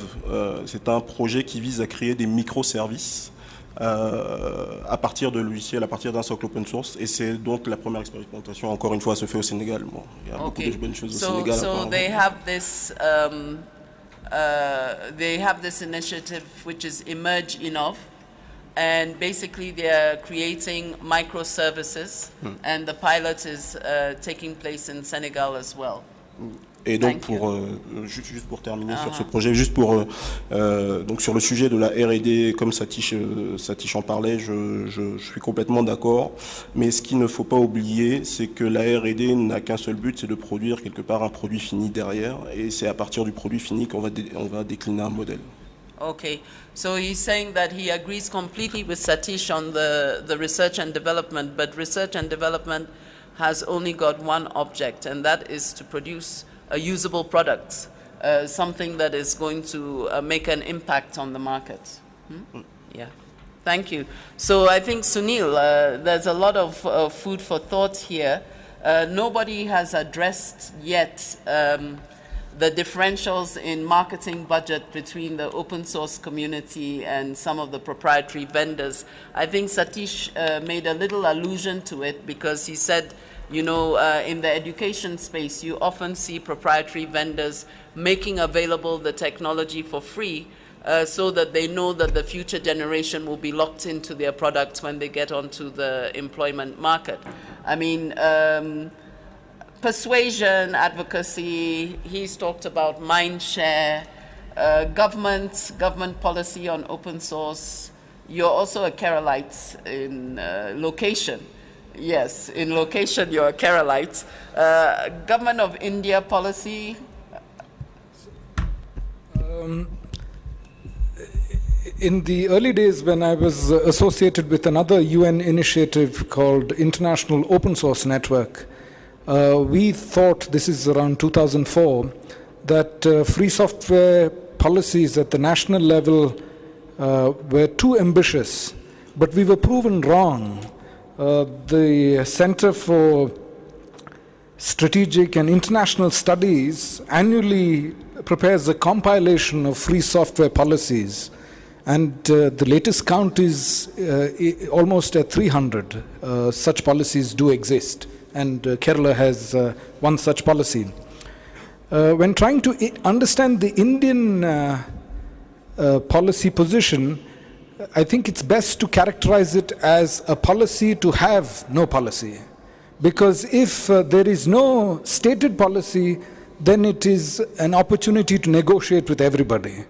C'est un projet qui vise à créer des microservices à partir de logiciels, à partir d'un socle open source, et c'est donc la première expérimentation, encore une fois, se fait au Sénégal. Bon, il y a beaucoup de bonnes choses au Sénégal. So they have this initiative which is Emerginov, and basically they are creating microservices, and the pilot is taking place in Senegal as well. Et donc juste pour terminer sur ce projet, juste pour donc sur le sujet de la R&D, comme Satish en parlait, je suis complètement d'accord. Mais ce qu'il ne faut pas oublier, c'est que la R&D n'a qu'un seul but, c'est de produire quelque part un produit fini derrière, et c'est à partir du produit fini qu'on va décliner un modèle. Okay, so he's saying that he agrees completely with Satish on the research and development, but research and development has only got one object, and that is to produce usable products, something that is going to make an impact on the market. Yeah, thank you. So I think, Sunil, there's a lot of food for thought here. Nobody has addressed yet the differentials in marketing budget between the open source community and some of the proprietary vendors. I think Satish made a little allusion to it, because he said, you know, in the education space, you often see proprietary vendors making available the technology for free, so that they know that the future generation will be locked into their products when they get onto the employment market. I mean, persuasion, advocacy, he's talked about mind share, government policy on open source. You're also a Keralite in location. Yes, in location you're a Keralite. Government of India policy? In the early days, when I was associated with another UN initiative called International Open Source Network, we thought, this is around 2004, that free software policies at the national level were too ambitious, but we were proven wrong. The Center for Strategic and International Studies annually prepares a compilation of free software policies, and the latest count is almost at 300 such policies do exist, and Kerala has one such policy. When trying to understand the Indian policy position, I think it's best to characterize it as a policy to have no policy. Because if there is no stated policy, then it is an opportunity to negotiate with everybody.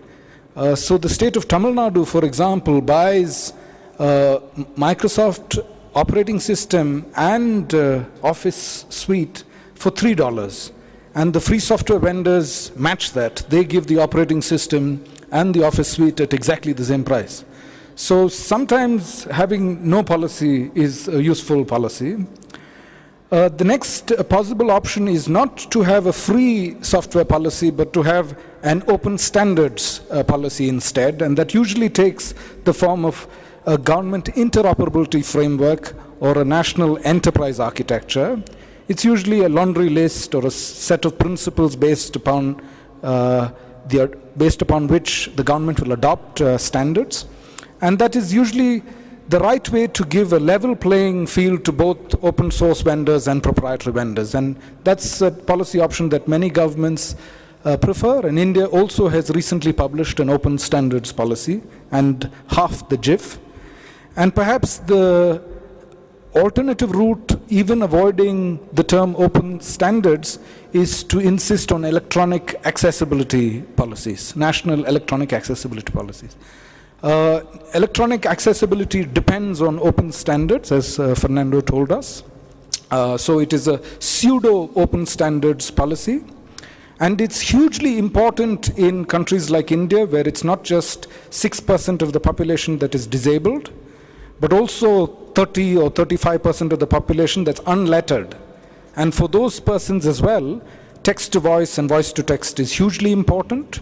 So the state of Tamil Nadu, for example, buys Microsoft operating system and Office suite for $3. And the free software vendors match that. They give the operating system and the Office suite at exactly the same price. So sometimes having no policy is a useful policy. The next possible option is not to have a free software policy, but to have an open standards policy instead. And that usually takes the form of a government interoperability framework or a national enterprise architecture. It's usually a laundry list or a set of principles based upon which the government will adopt standards. And that is usually the right way to give a level playing field to both open source vendors and proprietary vendors. And that's a policy option that many governments prefer. And India also has recently published an open standards policy and half the GIF. And perhaps the alternative route, even avoiding the term open standards, is to insist on electronic accessibility policies, national electronic accessibility policies. Electronic accessibility depends on open standards, as Fernando told us. So it is a pseudo-open standards policy. And it's hugely important in countries like India, where it's not just 6% of the population that is disabled, but also 30 or 35% of the population that's unlettered. And for those persons as well, text-to-voice and voice-to-text is hugely important.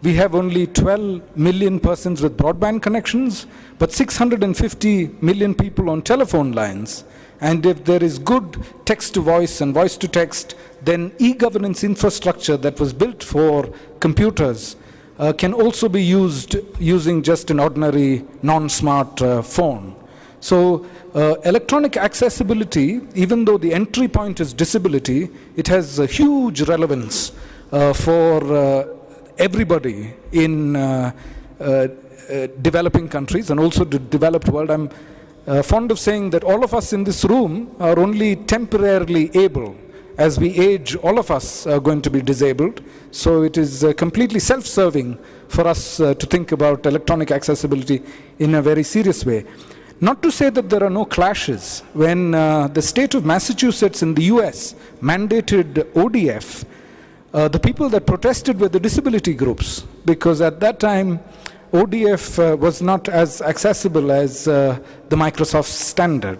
We have only 12 million persons with broadband connections, but 650 million people on telephone lines. And if there is good text-to-voice and voice-to-text, then e-governance infrastructure that was built for computers can also be used using just an ordinary non-smart phone. So electronic accessibility, even though the entry point is disability, it has a huge relevance for everybody in developing countries and also the developed world. I'm fond of saying that all of us in this room are only temporarily able. As we age, all of us are going to be disabled. So it is completely self-serving for us to think about electronic accessibility in a very serious way. Not to say that there are no clashes. When the state of Massachusetts in the US mandated ODF, the people that protested were the disability groups, because at that time ODF was not as accessible as the Microsoft standard.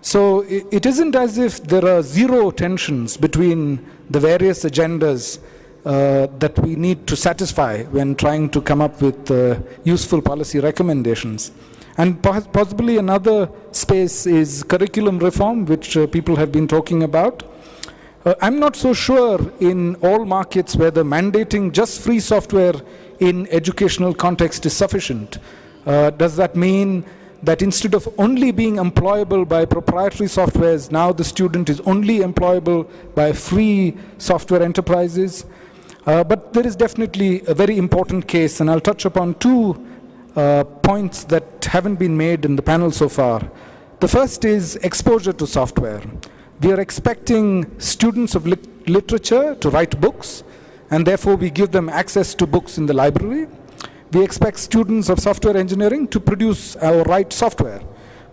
So it isn't as if there are zero tensions between the various agendas that we need to satisfy when trying to come up with useful policy recommendations. And possibly another space is curriculum reform, which people have been talking about. I'm not so sure in all markets whether mandating just free software in educational context is sufficient. Does that mean that instead of only being employable by proprietary softwares, now the student is only employable by free software enterprises? But there is definitely a very important case, and I'll touch upon two points that haven't been made in the panel so far. The first is exposure to software. We are expecting students of literature to write books, and therefore we give them access to books in the library. We expect students of software engineering to produce or write software,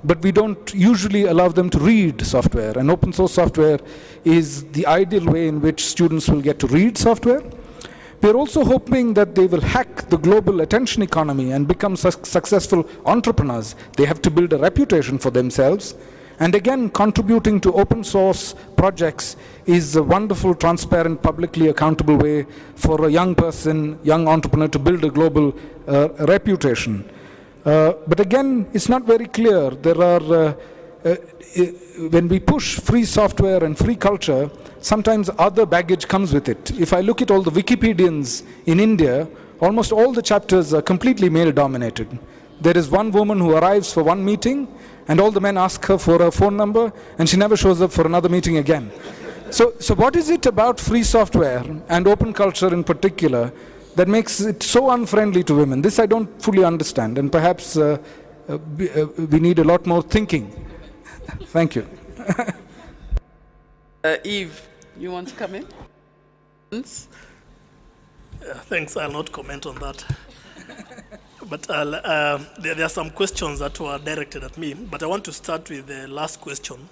but we don't usually allow them to read software. And open source software is the ideal way in which students will get to read software. We're also hoping that they will hack the global attention economy and become successful entrepreneurs. They have to build a reputation for themselves. And again, contributing to open source projects is a wonderful, transparent, publicly accountable way for a young person, young entrepreneur to build a global reputation. But again, it's not very clear. There are, when we push free software and free culture, sometimes other baggage comes with it. If I look at all the Wikipedians in India, almost all the chapters are completely male-dominated. There is one woman who arrives for one meeting, and all the men ask her for her phone number, and she never shows up for another meeting again. So what is it about free software and open culture in particular that makes it so unfriendly to women? This I don't fully understand, and perhaps we need a lot more thinking. Thank you. Eve, you want to come in? Thanks, I'll not comment on that. But there are some questions that were directed at me, but I want to start with the last question,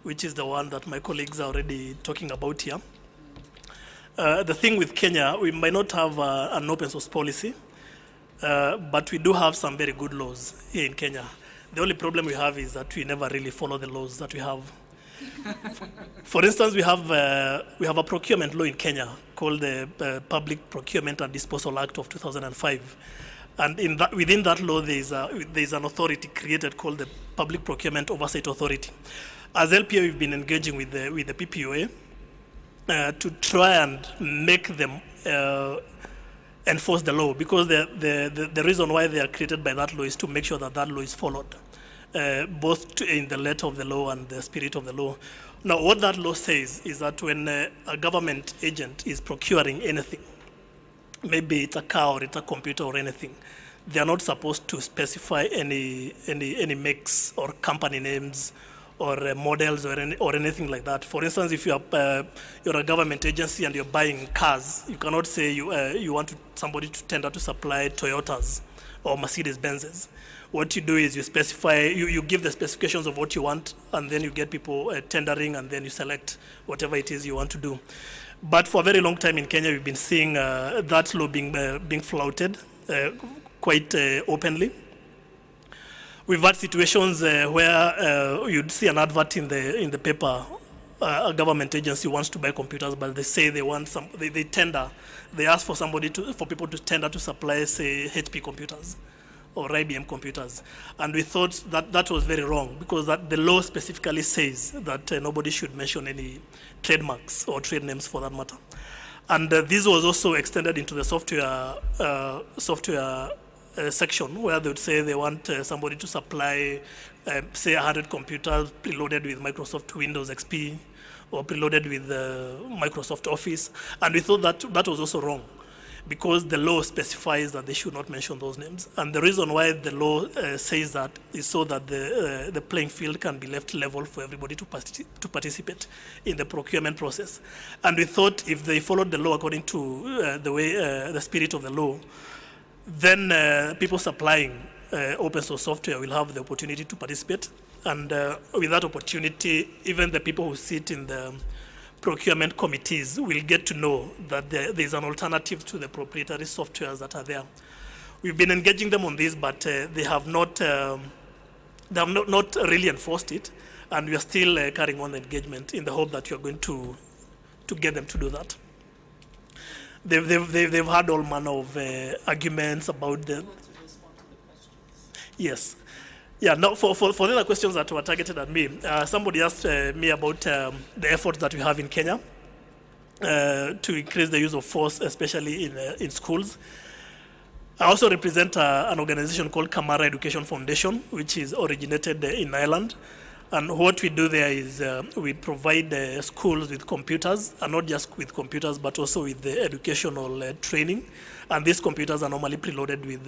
which is the one that my colleagues are already talking about here. The thing with Kenya, we might not have an open source policy, but we do have some very good laws here in Kenya. The only problem we have is that we never really follow the laws that we have. For instance, we have a procurement law in Kenya called the Public Procurement and Disposal Act of 2005. And within that law, there's an authority created called the Public Procurement Oversight Authority. As LPA, we've been engaging with the PPOA to try and make them enforce the law, because the reason why they are created by that law is to make sure that that law is followed, both in the letter of the law and the spirit of the law. Now, what that law says is that when a government agent is procuring anything, maybe it's a car or it's a computer or anything, they are not supposed to specify any makes or company names or models or anything like that. For instance, if you're a government agency and you're buying cars, you cannot say you want somebody to tender to supply Toyotas or Mercedes-Benzes. What you do is you specify, you give the specifications of what you want, and then you get people tendering, and then you select whatever it is you want to do. But for a very long time in Kenya, we've been seeing that law being flouted quite openly. We've had situations where you'd see an advert in the paper. A government agency wants to buy computers, but they say they want they tender. They ask for people to tender to supply, say, HP computers or IBM computers. And we thought that was very wrong, because the law specifically says that nobody should mention any trademarks or trade names for that matter. And this was also extended into the software section, where they would say they want somebody to supply, say, 100 computers preloaded with Microsoft Windows XP or preloaded with Microsoft Office. And we thought that was also wrong, because the law specifies that they should not mention those names. And the reason why the law says that is so that the playing field can be left level for everybody to participate in the procurement process. And we thought if they followed the law according to the spirit of the law, then people supplying open source software will have the opportunity to participate. And with that opportunity, even the people who sit in the procurement committees will get to know that there is an alternative to the proprietary softwares that are there. We've been engaging them on this, but they have not really enforced it, and we are still carrying on the engagement in the hope that we are going to get them to do that. They've had all manner of arguments about the. Yes. Yeah, no, for the other questions that were targeted at me, somebody asked me about the efforts that we have in Kenya to increase the use of FOSS, especially in schools. I also represent an organization called Kamara Education Foundation, which is originated in Ireland. And what we do there is we provide schools with computers, and not just with computers, but also with the educational training. And these computers are normally preloaded with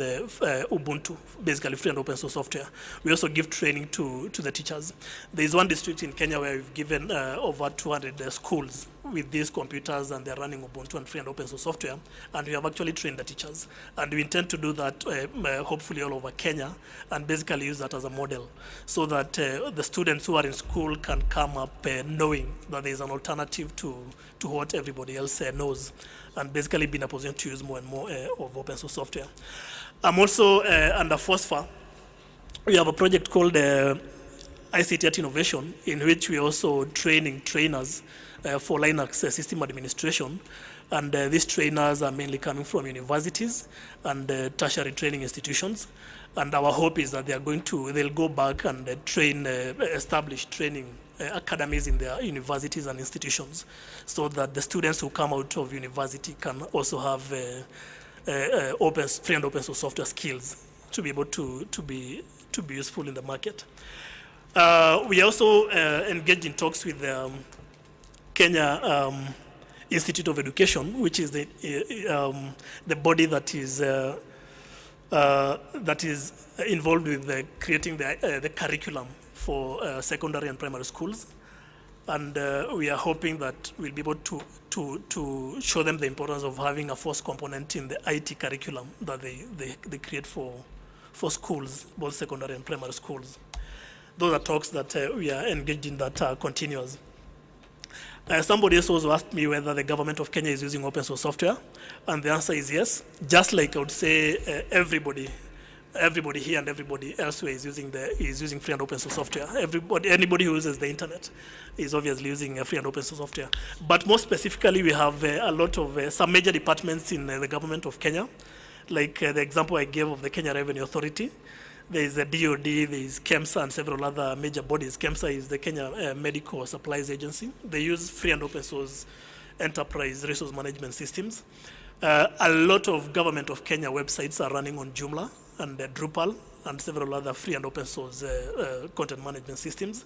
Ubuntu, basically free and open source software. We also give training to the teachers. There is one district in Kenya where we've given over 200 schools with these computers, and they're running Ubuntu and free and open source software. And we have actually trained the teachers. And we intend to do that hopefully all over Kenya, and basically use that as a model, so that the students who are in school can come up knowing that there is an alternative to what everybody else knows, and basically be in a position to use more and more of open source software. I'm also under FOSS. We have a project called ICT at Innovation, in which we're also training trainers for Linux system administration. And these trainers are mainly coming from universities and tertiary training institutions. And our hope is that they'll go back and establish training academies in their universities and institutions, so that the students who come out of university can also have free and open source software skills to be able to be useful in the market. We also engaged in talks with Kenya Institute of Education, which is the body that is involved with creating the curriculum for secondary and primary schools. And we are hoping that we'll be able to show them the importance of having a FOSS component in the IT curriculum that they create for for schools, both secondary and primary schools. Those are talks that we are engaged in that are continuous. Somebody else also asked me whether the government of Kenya is using open source software, and the answer is yes. Just like I would say everybody here and everybody elsewhere is using free and open source software. Anybody who uses the internet is obviously using free and open source software. But more specifically, we have a lot of some major departments in the government of Kenya, like the example I gave of the Kenya Revenue Authority. There is the DOD, there is KEMSA, and several other major bodies. KEMSA is the Kenya Medical Supplies Agency. They use free and open source enterprise resource management systems. A lot of government of Kenya websites are running on Joomla and Drupal and several other free and open source content management systems.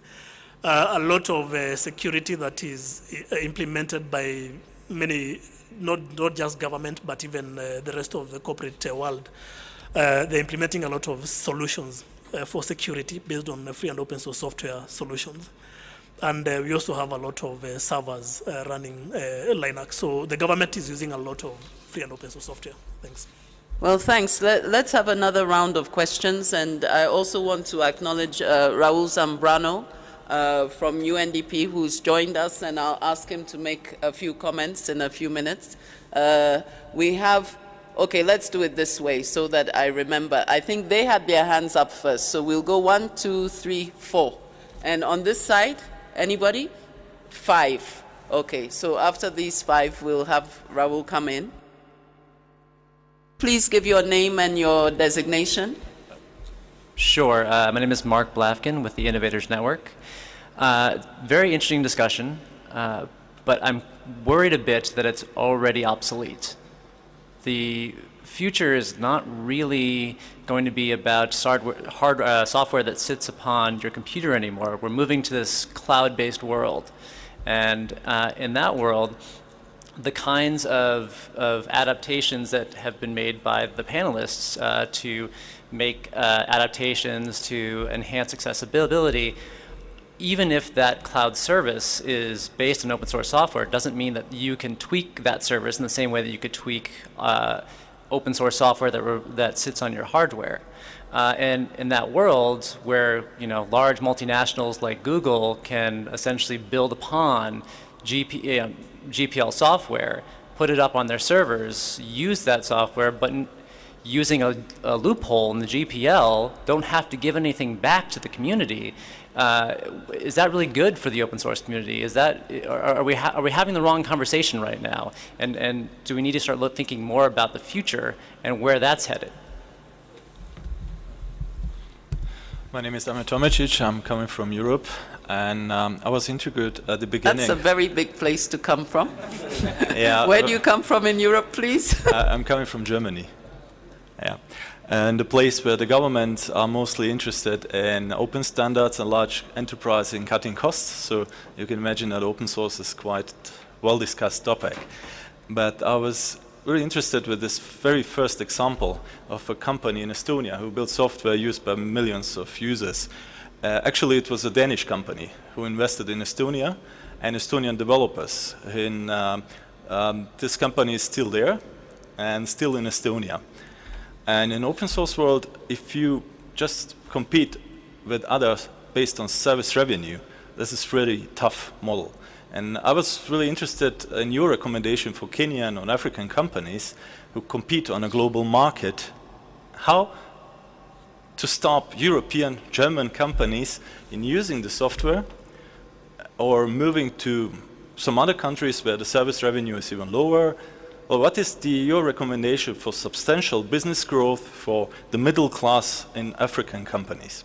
A lot of security that is implemented by many, not just government, but even the rest of the corporate world. They're implementing a lot of solutions for security based on free and open source software solutions. And we also have a lot of servers running Linux. So the government is using a lot of free and open source software. Thanks. Well, thanks. Let's have another round of questions. And I also want to acknowledge Raul Zambrano from UNDP, who's joined us, and I'll ask him to make a few comments in a few minutes. We have, okay, let's do it this way so that I remember. I think they had their hands up first. So we'll go 1, 2, 3, 4. And on this side, anybody? 5. Okay, so after these 5, we'll have Raul come in. Please give your name and your designation. Sure. My name is Mark Blafkin with the Innovators Network. Very interesting discussion, but I'm worried a bit that it's already obsolete. The future is not really going to be about software that sits upon your computer anymore. We're moving to this cloud-based world. And in that world, the kinds of adaptations that have been made by the panelists to make adaptations to enhance accessibility, even if that cloud service is based on open source software, doesn't mean that you can tweak that service in the same way that you could tweak open source software that sits on your hardware. And in that world where large multinationals like Google can essentially build upon GPL software, put it up on their servers, use that software, but using a loophole in the GPL, don't have to give anything back to the community. Is that really good for the open source community? Are we having the wrong conversation right now? And do we need to start thinking more about the future and where that's headed? My name is Damir Tomacic. I'm coming from Europe, and I was intrigued at the beginning. That's a very big place to come from. Yeah. Where do you come from in Europe, please? I'm coming from Germany. Yeah. And the place where the governments are mostly interested in open standards and large enterprise in cutting costs. So you can imagine that open source is quite well-discussed topic. But I was really interested with this very first example of a company in Estonia who built software used by millions of users. Actually, it was a Danish company who invested in Estonia and Estonian developers. This company is still there and still in Estonia. And in open source world, if you just compete with others based on service revenue, this is really tough model. And I was really interested in your recommendation for Kenyan and African companies who compete on a global market, how to stop European, German companies in using the software or moving to some other countries where the service revenue is even lower. Well, what is your recommendation for substantial business growth for the middle class in African companies?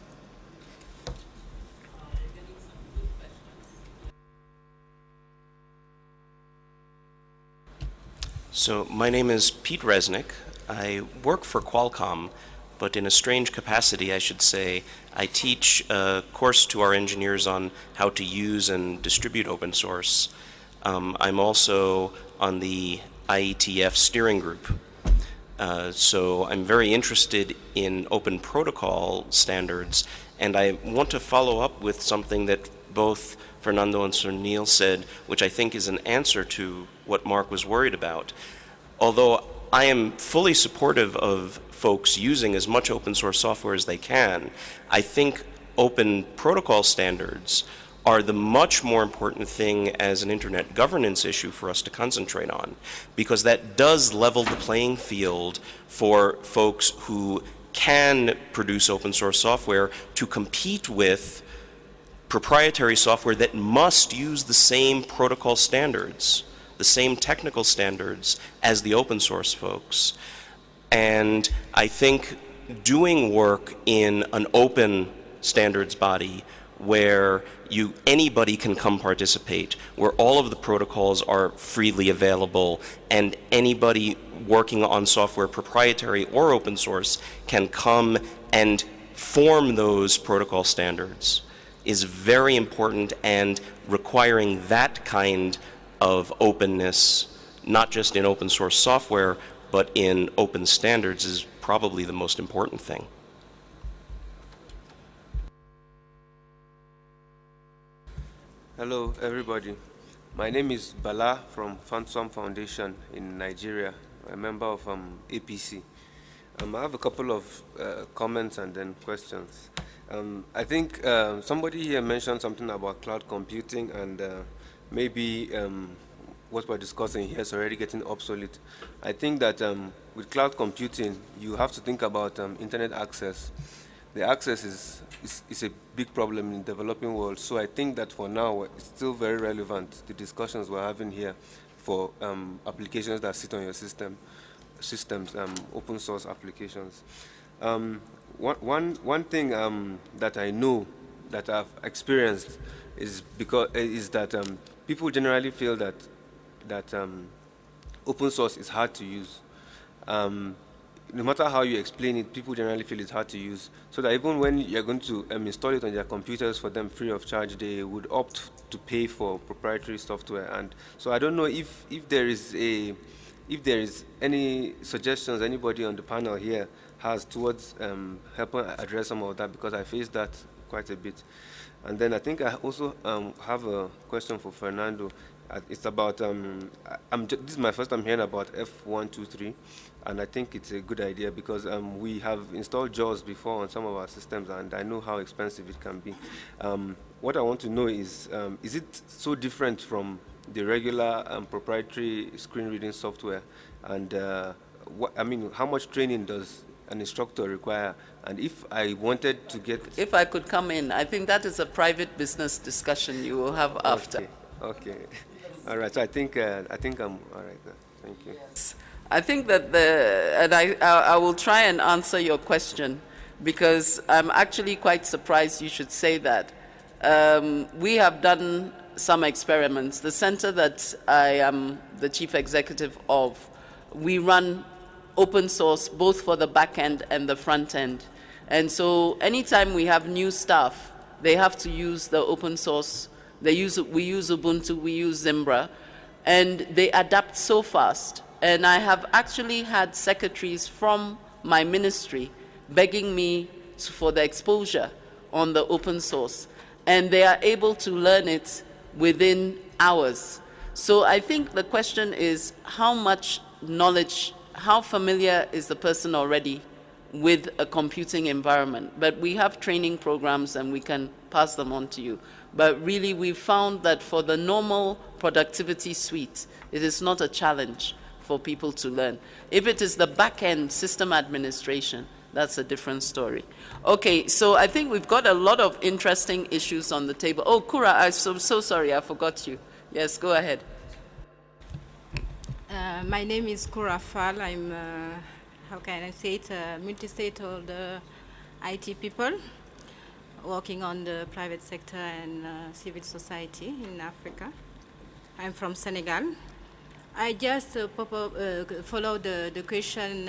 So my name is Pete Resnick. I work for Qualcomm, but in a strange capacity, I should say. I teach a course to our engineers on how to use and distribute open source. I'm also on the IETF steering group. So I'm very interested in open protocol standards, and I want to follow up with something that both Fernando and Sunil said, which I think is an answer to what Mark was worried about. Although I am fully supportive of folks using as much open source software as they can. I think open protocol standards are the much more important thing as an internet governance issue for us to concentrate on, because that does level the playing field for folks who can produce open source software to compete with proprietary software that must use the same protocol standards, the same technical standards as the open source folks. And I think doing work in an open standards body where anybody can come participate, where all of the protocols are freely available, and anybody working on software, proprietary or open source, can come and form those protocol standards, is very important, and requiring that kind of openness, not just in open source software, but in open standards, is probably the most important thing. Hello, everybody. My name is Bala from Fansam Foundation in Nigeria, a member of APC. I have a couple of comments and then questions. I think somebody here mentioned something about cloud computing, and maybe what we're discussing here is already getting obsolete. I think that with cloud computing, you have to think about internet access. The access is a big problem in the developing world, so I think that for now it's still very relevant, the discussions we're having here, for applications that sit on your systems, open source applications. One thing that I know, that I've experienced, is that people generally feel that open source is hard to use. No matter how you explain it, people generally feel it's hard to use. So that even when you're going to install it on their computers for them free of charge, they would opt to pay for proprietary software. And so I don't know if there is any suggestions anybody on the panel here has towards helping address some of that, because I face that quite a bit. And then I think I also have a question for Fernando. It's about, this is my first time hearing about F123, and I think it's a good idea, because we have installed JAWS before on some of our systems, and I know how expensive it can be. What I want to know is it so different from the regular proprietary screen reading software? And how much training does an instructor require? And if I wanted to get... If I could come in, I think that is a private business discussion you will have after. Okay. All right. So I think I'm all right now. Thank you. Yes. I think that I will try and answer your question, because I'm actually quite surprised you should say that. We have done some experiments. The center that I am the chief executive of, we run open source both for the back end and the front end. And so anytime we have new staff, they have to use the open source. We use Ubuntu, we use Zimbra, and they adapt so fast. And I have actually had secretaries from my ministry begging me for the exposure on the open source, and they are able to learn it within hours. So I think the question is how much knowledge, how familiar is the person already with a computing environment? But we have training programs and we can pass them on to you. But really, we found that for the normal productivity suite, it is not a challenge for people to learn. If it is the back-end system administration, that's a different story. Okay, so I think we've got a lot of interesting issues on the table. Oh, Kura, I'm so sorry, I forgot you. Yes, go ahead. My name is Kura Fall. I'm, how can I say it, multi-stakeholder IT people working on the private sector and civil society in Africa. I'm from Senegal. I just follow the question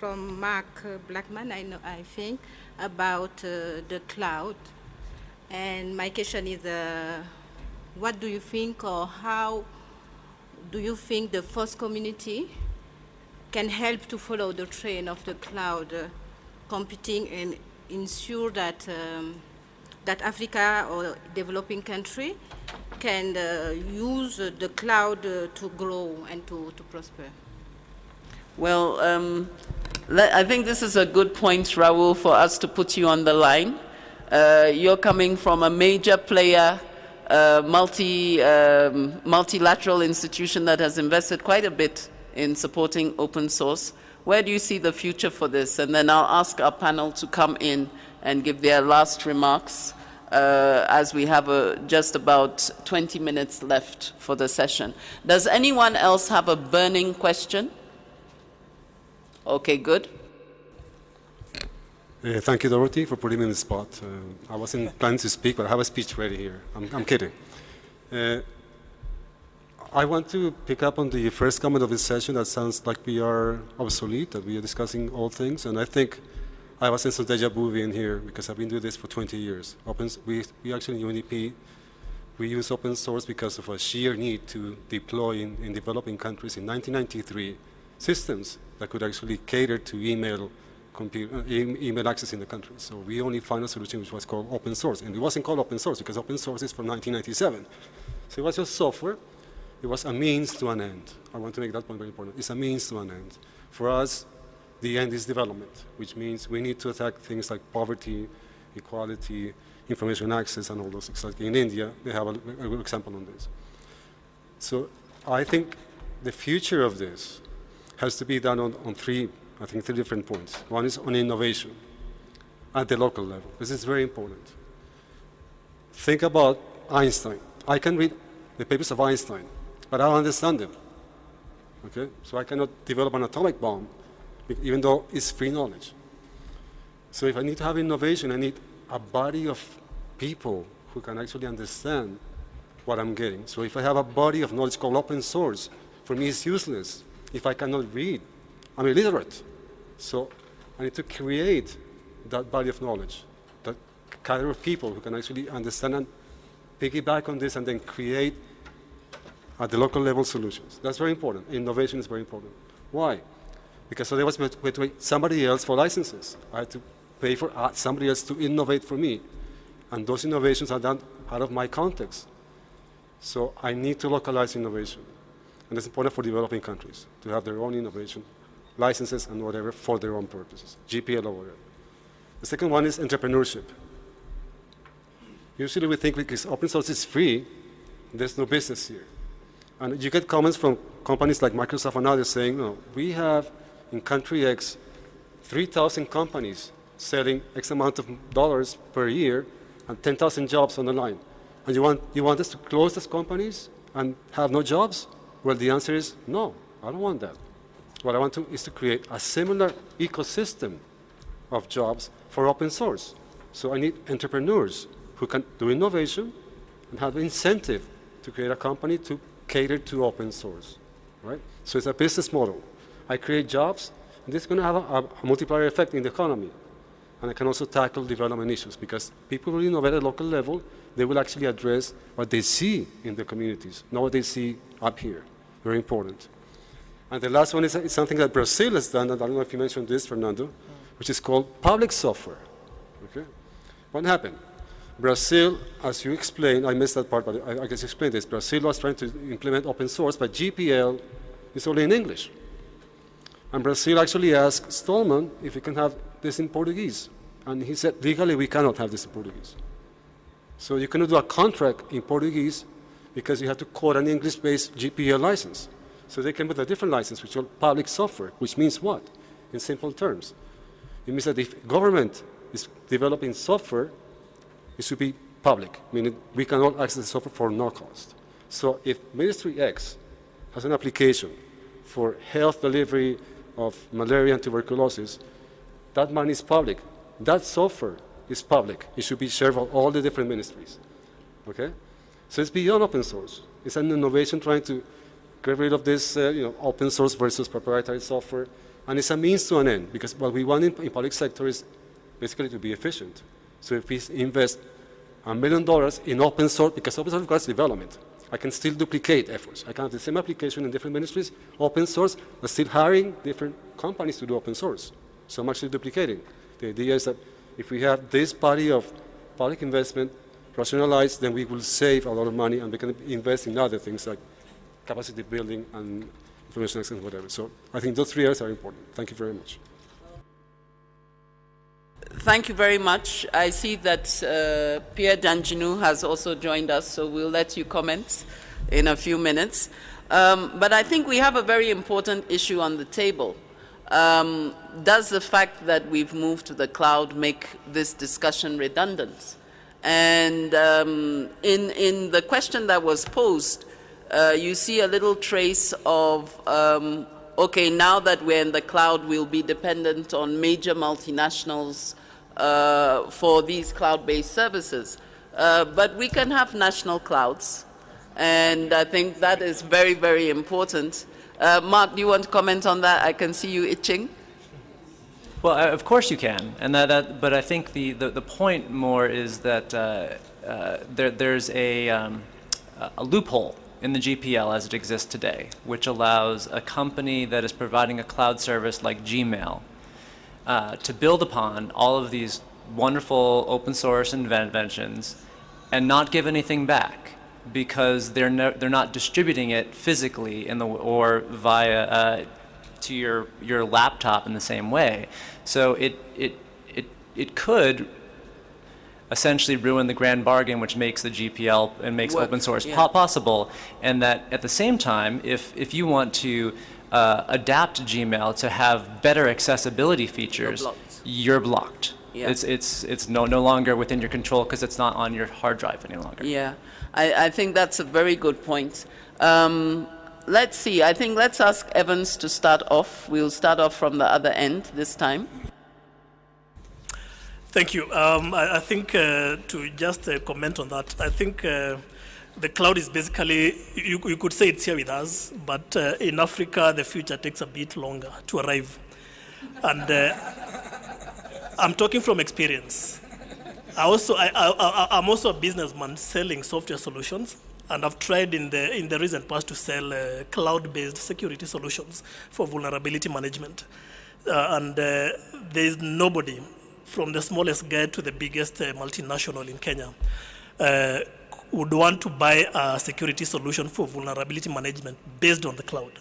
from Mark Blackman, I think, about the cloud. And my question is, what do you think, or how do you think the FOSS community can help to follow the trend of the cloud computing and ensure that that Africa or developing country can use the cloud to grow and to prosper? Well, I think this is a good point, Raul, for us to put you on the line. You're coming from a major player, multilateral institution that has invested quite a bit in supporting open source. Where do you see the future for this? And then I'll ask our panel to come in and give their last remarks, as we have just about 20 minutes left for the session. Does anyone else have a burning question? Okay, good. Thank you, Dorothy, for putting me in the spot. I wasn't planning to speak, but I have a speech ready here. I'm kidding. I want to pick up on the first comment of this session that sounds like we are obsolete, that we are discussing old things, and I think I have a sense of deja vu being here because I've been doing this for 20 years. We actually in UNDP, we use open source because of a sheer need to deploy in developing countries in 1993 systems that could actually cater to email access in the country. So we only found a solution which was called open source. And it wasn't called open source because open source is from 1997. So it was just software. It was a means to an end. I want to make that point very important. It's a means to an end. For us, the end is development, which means we need to attack things like poverty, equality, information access, and all those things. Like in India, they have a good example on this. So I think the future of this has to be done on three different points. One is on innovation at the local level. This is very important. Think about Einstein. I can read the papers of Einstein, but I don't understand them. Okay? So I cannot develop an atomic bomb, even though it's free knowledge. So if I need to have innovation, I need a body of people who can actually understand what I'm getting. So if I have a body of knowledge called open source, for me it's useless. If I cannot read, I'm illiterate. So I need to create that body of knowledge, that cadre of people who can actually understand and piggyback on this and then create at the local level solutions. That's very important. Innovation is very important. Why? Because otherwise we have to pay somebody else for licenses. I have to pay for somebody else to innovate for me. And those innovations are done out of my context. So I need to localize innovation. And it's important for developing countries to have their own innovation, licenses and whatever for their own purposes, GPL or whatever. The second one is entrepreneurship. Usually we think because open source is free, there's no business here. And you get comments from companies like Microsoft and others saying, no, we have in country X 3,000 companies selling X amount of dollars per year and 10,000 jobs on the line. And you want us to close those companies and have no jobs? Well, the answer is no, I don't want that. What I want is to create a similar ecosystem of jobs for open source. So I need entrepreneurs who can do innovation and have incentive to create a company to cater to open source, right? So it's a business model. I create jobs, and this is going to have a multiplier effect in the economy. And I can also tackle development issues because people who innovate at local level, they will actually address what they see in the communities, not what they see up here. Very important. And the last one is something that Brazil has done, and I don't know if you mentioned this, Fernando, which is called public software. Okay? What happened? Brazil, as you explained, I missed that part, but I guess you explained this. Brazil was trying to implement open source, but GPL is only in English. And Brazil actually asked Stallman if he can have this in Portuguese. And he said, legally, we cannot have this in Portuguese. So you cannot do a contract in Portuguese because you have to quote an English-based GPL license. So they came with a different license, which is public software, which means what? In simple terms. It means that if government is developing software, it should be public, meaning we can all access the software for no cost. So if Ministry X has an application for health delivery of malaria and tuberculosis, that money is public. That software is public. It should be shared for all the different ministries. Okay? So it's beyond open source. It's an innovation trying to get rid of this open source versus proprietary software. And it's a means to an end, because what we want in public sector is basically to be efficient. So if we invest $1 million in open source, because open source requires development, I can still duplicate efforts. I can have the same application in different ministries, open source, but still hiring different companies to do open source. So I'm actually duplicating. The idea is that if we have this body of public investment rationalized, then we will save a lot of money and we can invest in other things like capacity building and information access, whatever. So I think those 3 areas are important. Thank you very much. Thank you very much. I see that Pierre Danjinu has also joined us, so we'll let you comment in a few minutes. But I think we have a very important issue on the table. Does the fact that we've moved to the cloud make this discussion redundant? And in the question that was posed, you see a little trace of, okay, now that we're in the cloud, we'll be dependent on major multinationals for these cloud-based services. But we can have national clouds, and I think that is very, very important. Mark, do you want to comment on that? I can see you itching. Well, of course you can, and but I think the point more is that there's a loophole in the GPL as it exists today, which allows a company that is providing a cloud service like Gmail to build upon all of these wonderful open source inventions and not give anything back, because they're not distributing it physically or via to your laptop in the same way. So it could essentially ruin the grand bargain which makes the GPL and makes open source possible. And that at the same time, if you want to adapt Gmail to have better accessibility features, you're blocked. Yeah. It's no longer within your control because it's not on your hard drive any longer. Yeah, I think that's a very good point. Let's see, I think let's ask Evans to start off. We'll start off from the other end this time. Thank you. I think to just comment on that, I think the cloud is basically, you could say it's here with us, but in Africa, the future takes a bit longer to arrive. And I'm talking from experience. I'm also a businessman selling software solutions, and I've tried in the recent past to sell cloud-based security solutions for vulnerability management. And there's nobody, from the smallest guy to the biggest multinational in Kenya, would want to buy a security solution for vulnerability management based on the cloud,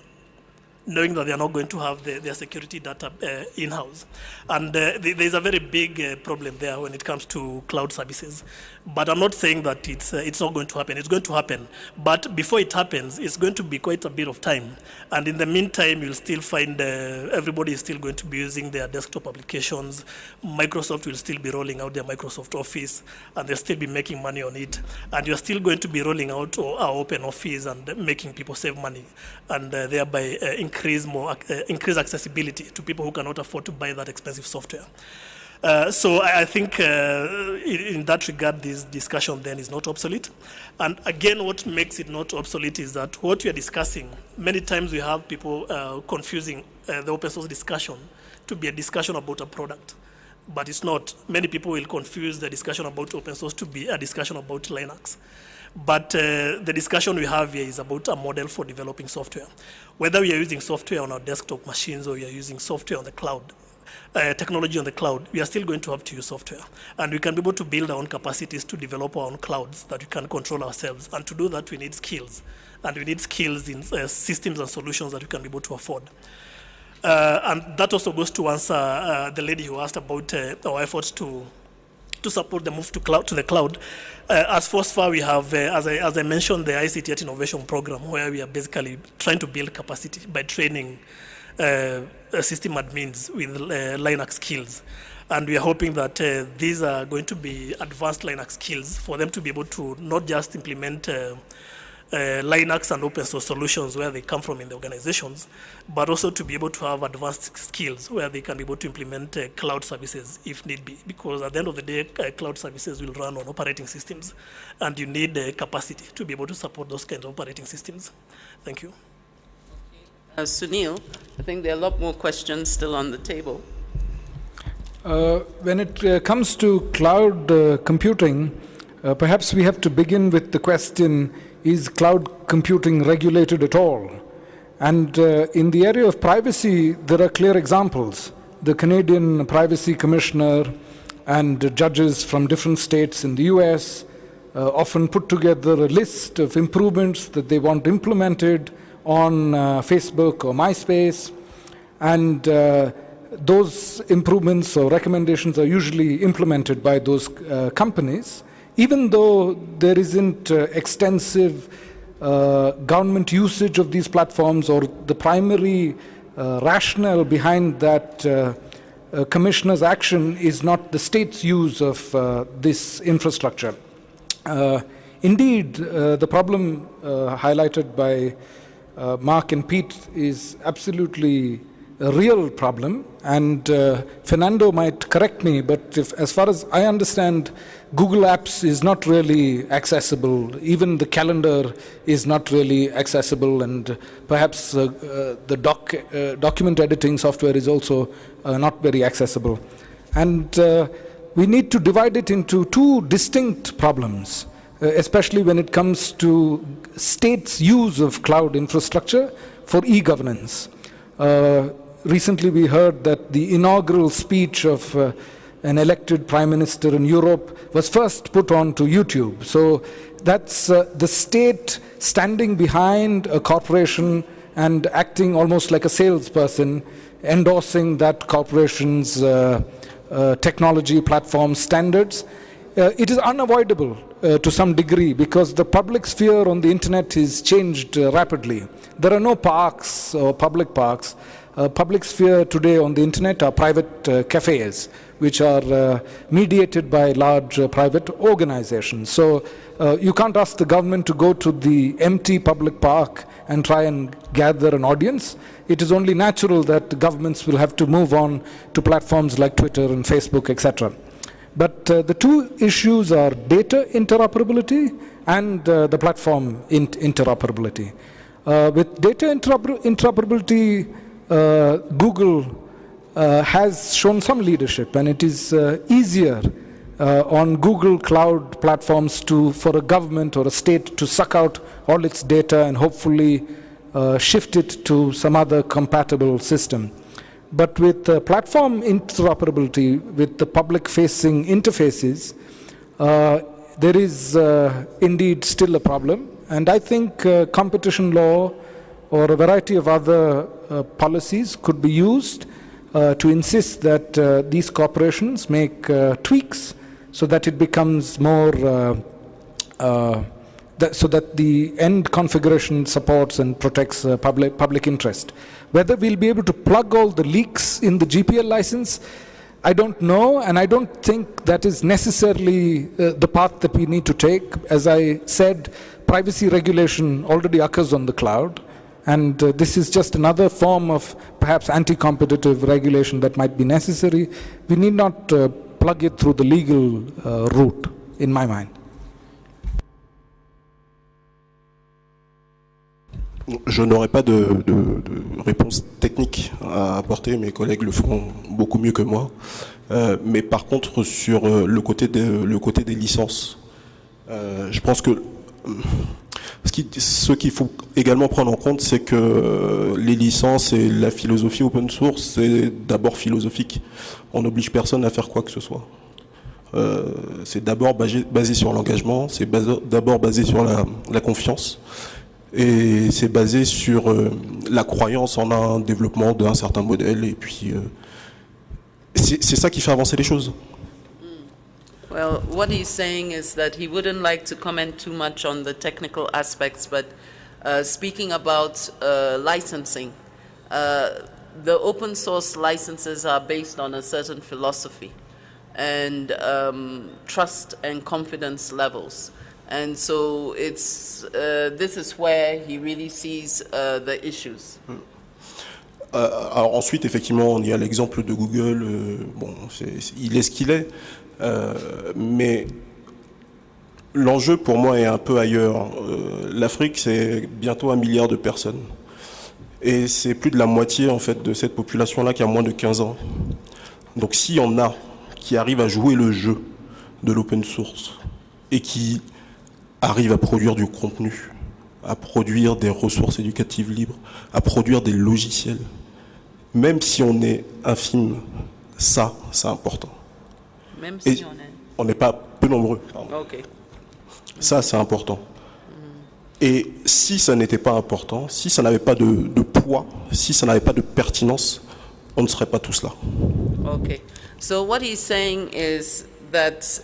knowing that they are not going to have their security data in-house. And there's a very big problem there when it comes to cloud services. But I'm not saying that it's not going to happen. It's going to happen. But before it happens, it's going to be quite a bit of time. And in the meantime, you'll still find everybody is still going to be using their desktop applications. Microsoft will still be rolling out their Microsoft Office, and they'll still be making money on it. And you're still going to be rolling out our Open Office and making people save money, and thereby increase accessibility to people who cannot afford to buy that expensive software. So I think in that regard, this discussion then is not obsolete. And again, what makes it not obsolete is that what we are discussing, many times we have people confusing the open source discussion to be a discussion about a product. But it's not. Many people will confuse the discussion about open source to be a discussion about Linux. But the discussion we have here is about a model for developing software. Whether we are using software on our desktop machines or we are using software on the cloud, technology on the cloud, we are still going to have to use software. And we can be able to build our own capacities to develop our own clouds that we can control ourselves. And to do that, we need skills. And we need skills in systems and solutions that we can be able to afford. And that also goes to answer the lady who asked about our efforts to support the move to the cloud. As FOSS, we have, as I mentioned, the ICT at Innovation Program, where we are basically trying to build capacity by training system admins with Linux skills. And we are hoping that these are going to be advanced Linux skills for them to be able to not just implement Linux and open source solutions where they come from in the organizations, but also to be able to have advanced skills where they can be able to implement cloud services if need be. Because at the end of the day, cloud services will run on operating systems, and you need capacity to be able to support those kinds of operating systems. Thank you. Sunil, I think there are a lot more questions still on the table. When it comes to cloud computing, perhaps we have to begin with the question, is cloud computing regulated at all? And in the area of privacy, there are clear examples. The Canadian Privacy Commissioner and judges from different states in the US often put together a list of improvements that they want implemented on Facebook or MySpace, and those improvements or recommendations are usually implemented by those companies, even though there isn't extensive government usage of these platforms, or the primary rationale behind that commissioner's action is not the state's use of this infrastructure. Indeed, the problem highlighted by Mark and Pete is absolutely a real problem, and Fernando might correct me, but as far as I understand, Google Apps is not really accessible. Even the calendar is not really accessible, and perhaps the document editing software is also not very accessible. And we need to divide it into two distinct problems, especially when it comes to states' use of cloud infrastructure for e-governance. Recently we heard that the inaugural speech of an elected prime minister in Europe was first put on to YouTube. So that's the state standing behind a corporation and acting almost like a salesperson, endorsing that corporation's technology platform standards. It is unavoidable to some degree, because the public sphere on the internet is changed rapidly. There are no parks or public parks. Public sphere today on the internet are private cafes, which are mediated by large private organizations. So you can't ask the government to go to the empty public park and try and gather an audience. It is only natural that governments will have to move on to platforms like Twitter and Facebook, etc. But the two issues are data interoperability and the platform interoperability. With data interoperability, Google has shown some leadership, and it is easier on Google Cloud platforms for a government or a state to suck out all its data and hopefully shift it to some other compatible system. But with platform interoperability, with the public-facing interfaces, there is indeed still a problem. And I think competition law or a variety of other policies could be used to insist that these corporations make tweaks so that it becomes more, so that the end configuration supports and protects public interest. Whether we'll be able to plug all the leaks in the GPL license, I don't know, and I don't think that is necessarily the path that we need to take. As I said, privacy regulation already occurs on the cloud, and this is just another form of perhaps anti-competitive regulation that might be necessary. We need not plug it through the legal route, in my mind. Je n'aurai pas de réponse technique à apporter, mes collègues le feront beaucoup mieux que moi. Mais par contre, sur le côté des licences, je pense que ce qu'il faut également prendre en compte, c'est que les licences et la philosophie open source, c'est d'abord philosophique. On n'oblige personne à faire quoi que ce soit. C'est d'abord basé sur l'engagement, c'est d'abord basé sur la confiance. Et c'est basé sur la croyance en un développement d'un certain modèle. Et puis, c'est ça qui fait avancer les choses. Well, what he's saying is that he wouldn't like to comment too much on the technical aspects, but speaking about licensing, the open source licenses are based on a certain philosophy and trust and confidence levels. And so it's, this is where he really sees the issues. Alors ensuite, effectivement, on y a l'exemple de Google. Bon, il est ce qu'il est. Mais l'enjeu pour moi est un peu ailleurs. L'Afrique, c'est bientôt 1 milliard de personnes. Et c'est plus de la moitié en fait, de cette population-là qui a moins de 15 ans. Donc s'il y en a qui arrivent à jouer le jeu de l'open source et qui arrivent à produire du contenu, à produire des ressources éducatives libres, à produire des logiciels, même si on est infime, ça, c'est important. Même si on n'est pas peu nombreux. Okay. Ça, c'est important. Et si ça n'était pas important, si ça n'avait pas de poids, si ça n'avait pas de pertinence, on ne serait pas tous là. Okay. So what he's saying is that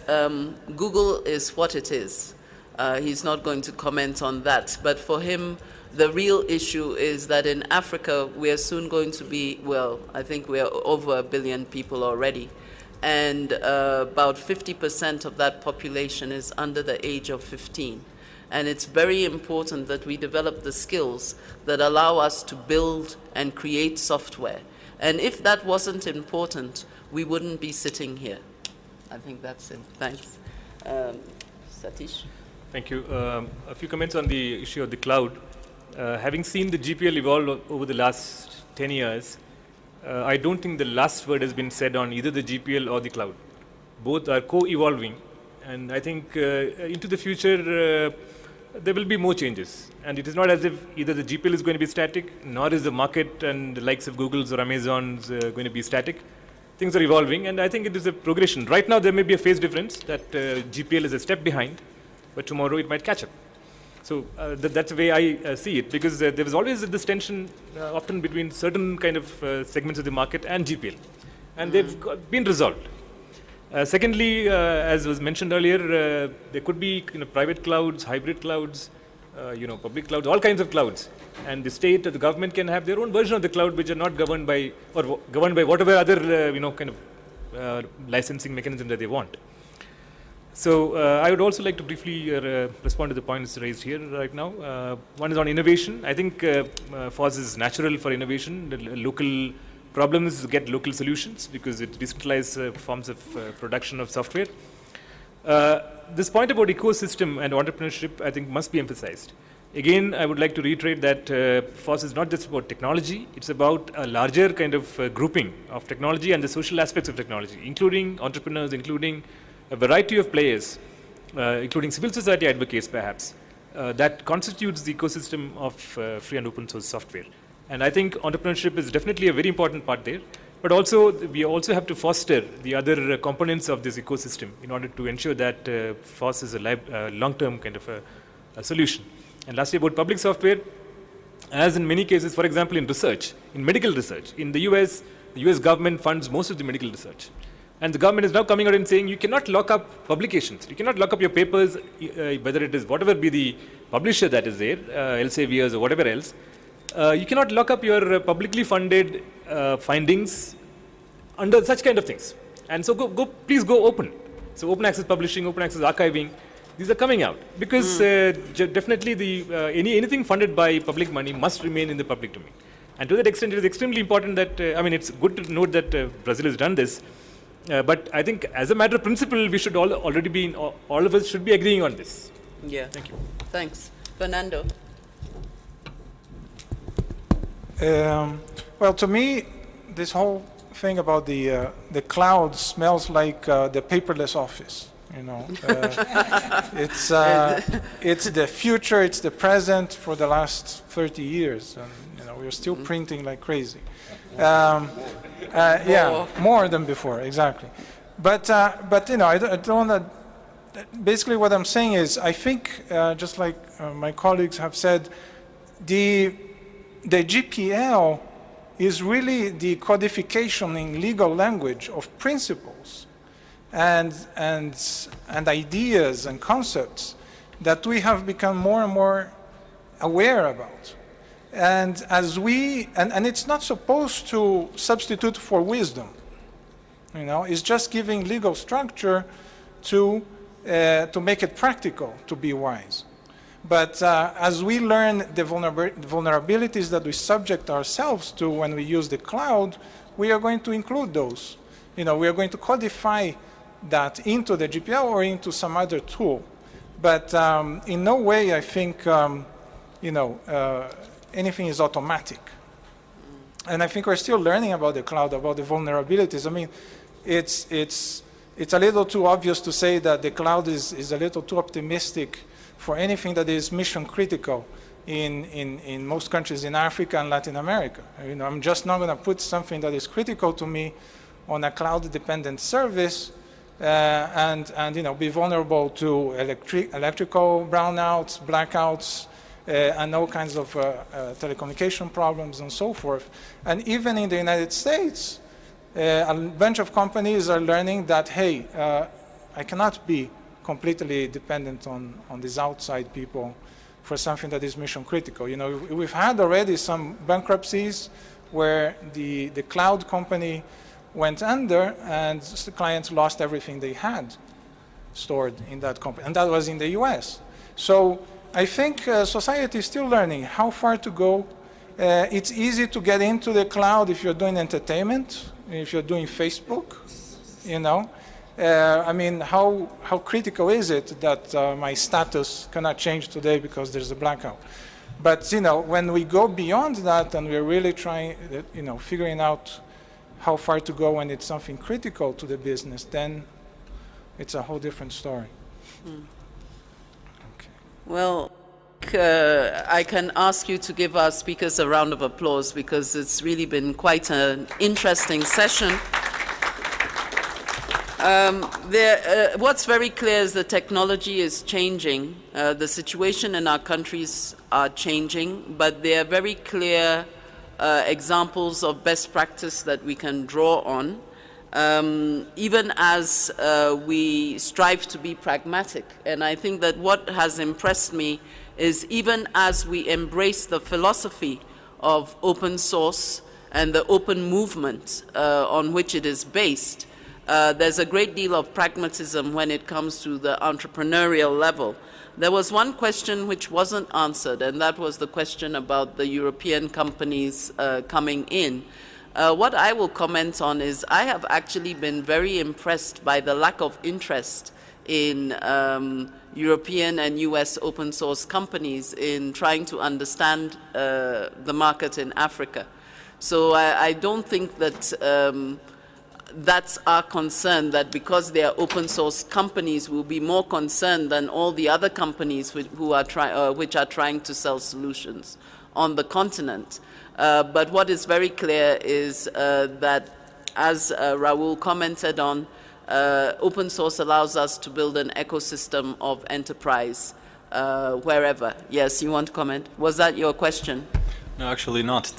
Google is what it is. He's not going to comment on that. But for him, the real issue is that in Africa, we are soon going to be, well, I think we are over 1 billion people already. And about 50% of that population is under the age of 15. And it's very important that we develop the skills that allow us to build and create software. And if that wasn't important, we wouldn't be sitting here. I think that's it. Thanks. Satish? Thank you. A few comments on the issue of the cloud. Having seen the GPL evolve over the last 10 years, I don't think the last word has been said on either the GPL or the cloud. Both are co-evolving. And I think into the future, there will be more changes. And it is not as if either the GPL is going to be static, nor is the market and the likes of Google's or Amazon's going to be static. Things are evolving, and I think it is a progression. Right now, there may be a phase difference that GPL is a step behind, but tomorrow it might catch up. So that's the way I see it, because there was always this tension often between certain kind of segments of the market and GPL, and they've been resolved. Secondly, as was mentioned earlier, there could be private clouds, hybrid clouds, public clouds, all kinds of clouds. And the state or the government can have their own version of the cloud, which are not governed by, or governed by whatever other, licensing mechanism that they want. So I would also like to briefly respond to the points raised here right now. One is on innovation. I think FOSS is natural for innovation. The local problems get local solutions because it decentralized forms of production of software. This point about ecosystem and entrepreneurship, I think, must be emphasized. Again, I would like to reiterate that FOSS is not just about technology, it's about a larger kind of grouping of technology and the social aspects of technology, including entrepreneurs, including a variety of players, including civil society advocates perhaps, that constitutes the ecosystem of free and open source software. And I think entrepreneurship is definitely a very important part there. But also, we also have to foster the other components of this ecosystem in order to ensure that FOSS is a long-term kind of a solution. And lastly, about public software, as in many cases, for example, in research, in medical research, in the US government funds most of the medical research. And the government is now coming out and saying you cannot lock up publications. You cannot lock up your papers, whether it is whatever be the publisher that is there, Elsevier's or whatever else. You cannot lock up your publicly funded findings under such kind of things. And so please go open. So open access publishing, open access archiving, these are coming out because definitely anything funded by public money must remain in the public domain. And to that extent, it is extremely important that, it's good to note that Brazil has done this. But I think as a matter of principle, we should all of us should be agreeing on this. Yeah. Thank you. Thanks. Fernando. Well, to me, this whole thing about the cloud smells like the paperless office. It's the future, it's the present for the last 30 years, and we're still printing like crazy. Yeah, more than before, exactly. But I don't want to. Basically, what I'm saying is, I think just like my colleagues have said, the GPL is really the codification in legal language of principles and ideas and concepts that we have become more and more aware about. And and it's not supposed to substitute for wisdom. It's just giving legal structure to make it practical to be wise. But as we learn the vulnerabilities that we subject ourselves to when we use the cloud, we are going to include those. We are going to codify that into the GPL or into some other tool. But in no way, I think, anything is automatic. And I think we're still learning about the cloud, about the vulnerabilities. It's a little too obvious to say that the cloud is a little too optimistic for anything that is mission critical in most countries in Africa and Latin America. I'm just not going to put something that is critical to me on a cloud-dependent service and be vulnerable to electrical brownouts, blackouts, and all kinds of telecommunication problems and so forth. And even in the United States, a bunch of companies are learning that, hey, I cannot be completely dependent on these outside people for something that is mission critical. You know, we've had already some bankruptcies where the cloud company went under and the clients lost everything they had stored in that company, and that was in the US. So I think society is still learning how far to go. It's easy to get into the cloud if you're doing entertainment, if you're doing Facebook, you know. I mean, how critical is it that my status cannot change today because there's a blackout? But, you know, when we go beyond that and we're really trying, you know, figuring out how far to go when it's something critical to the business, then it's a whole different story. Okay. Well, I can ask you to give our speakers a round of applause because it's really been quite an interesting session. What's very clear is the technology is changing. The situation in our countries are changing, but there are very clear examples of best practice that we can draw on, even as we strive to be pragmatic. And I think that what has impressed me is even as we embrace the philosophy of open source and the open movement on which it is based, there's a great deal of pragmatism when it comes to the entrepreneurial level. There was one question which wasn't answered, and that was the question about the European companies coming in. What I will comment on is I have actually been very impressed by the lack of interest in European and US open source companies in trying to understand the market in Africa. So I don't think that that's our concern, that because they are open source companies, we'll be more concerned than all the other companies which are trying to sell solutions on the continent. But what is very clear is that, as Raul commented on, open source allows us to build an ecosystem of enterprise wherever. Yes, you want to comment? Was that your question? No, actually not.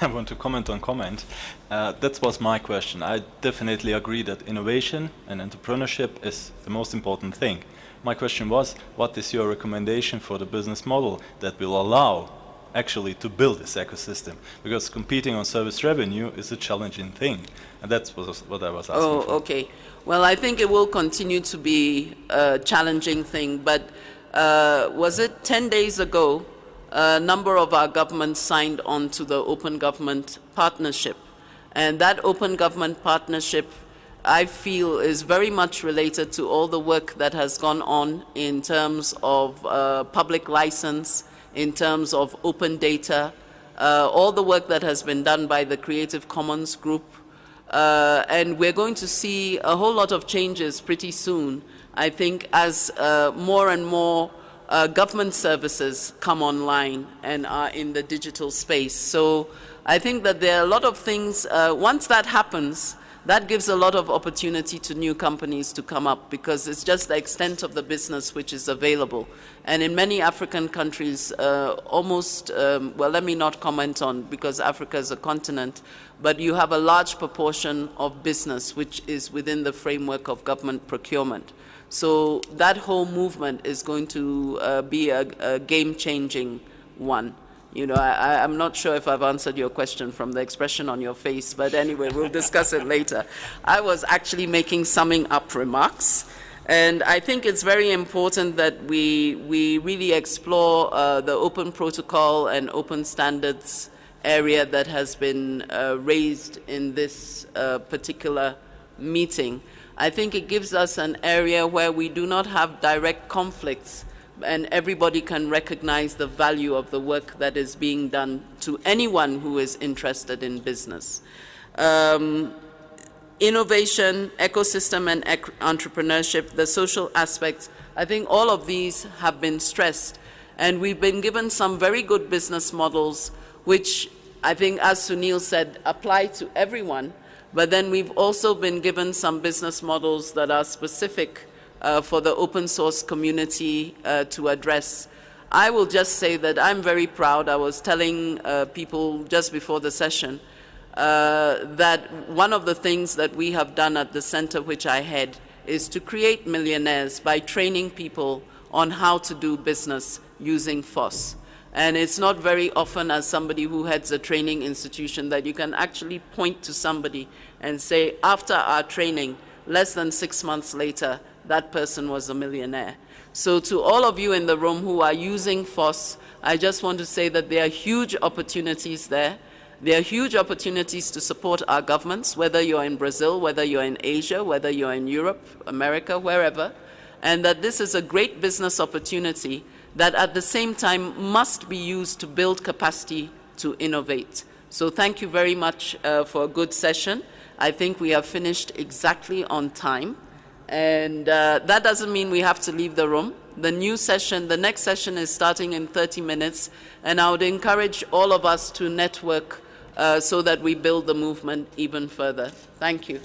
I want to comment on comment. That was my question. I definitely agree that innovation and entrepreneurship is the most important thing. My question was, what is your recommendation for the business model that will allow actually to build this ecosystem? Because competing on service revenue is a challenging thing. And that's what I was asking for. Okay. Well, I think it will continue to be a challenging thing. But was it 10 days ago, a number of our governments signed on to the Open Government Partnership. And that Open Government Partnership, I feel, is very much related to all the work that has gone on in terms of public license, in terms of open data, all the work that has been done by the Creative Commons group. And we're going to see a whole lot of changes pretty soon, I think, as more and more government services come online and are in the digital space. So I think that there are a lot of things, once that happens, that gives a lot of opportunity to new companies to come up because it's just the extent of the business which is available. And in many African countries, well, let me not comment on because Africa is a continent, but you have a large proportion of business which is within the framework of government procurement. So that whole movement is going to be a game-changing one. You know, I'm not sure if I've answered your question from the expression on your face, but anyway, we'll discuss it later. I was actually making summing up remarks, and I think it's very important that we really explore the open protocol and open standards area that has been raised in this particular meeting. I think it gives us an area where we do not have direct conflicts and everybody can recognize the value of the work that is being done to anyone who is interested in business. Innovation, ecosystem, and entrepreneurship, the social aspects, I think all of these have been stressed. And we've been given some very good business models, which I think, as Sunil said, apply to everyone. But then we've also been given some business models that are specific for the open source community to address. I will just say that I'm very proud. I was telling people just before the session that one of the things that we have done at the center which I head is to create millionaires by training people on how to do business using FOSS. And it's not very often, as somebody who heads a training institution, that you can actually point to somebody and say, after our training, less than 6 months later, that person was a millionaire. So to all of you in the room who are using FOSS, I just want to say that there are huge opportunities there. There are huge opportunities to support our governments, whether you're in Brazil, whether you're in Asia, whether you're in Europe, America, wherever, and that this is a great business opportunity that at the same time must be used to build capacity to innovate. So thank you very much for a good session. I think we have finished exactly on time. And that doesn't mean we have to leave the room. The new session, the next session is starting in 30 minutes. And I would encourage all of us to network so that we build the movement even further. Thank you.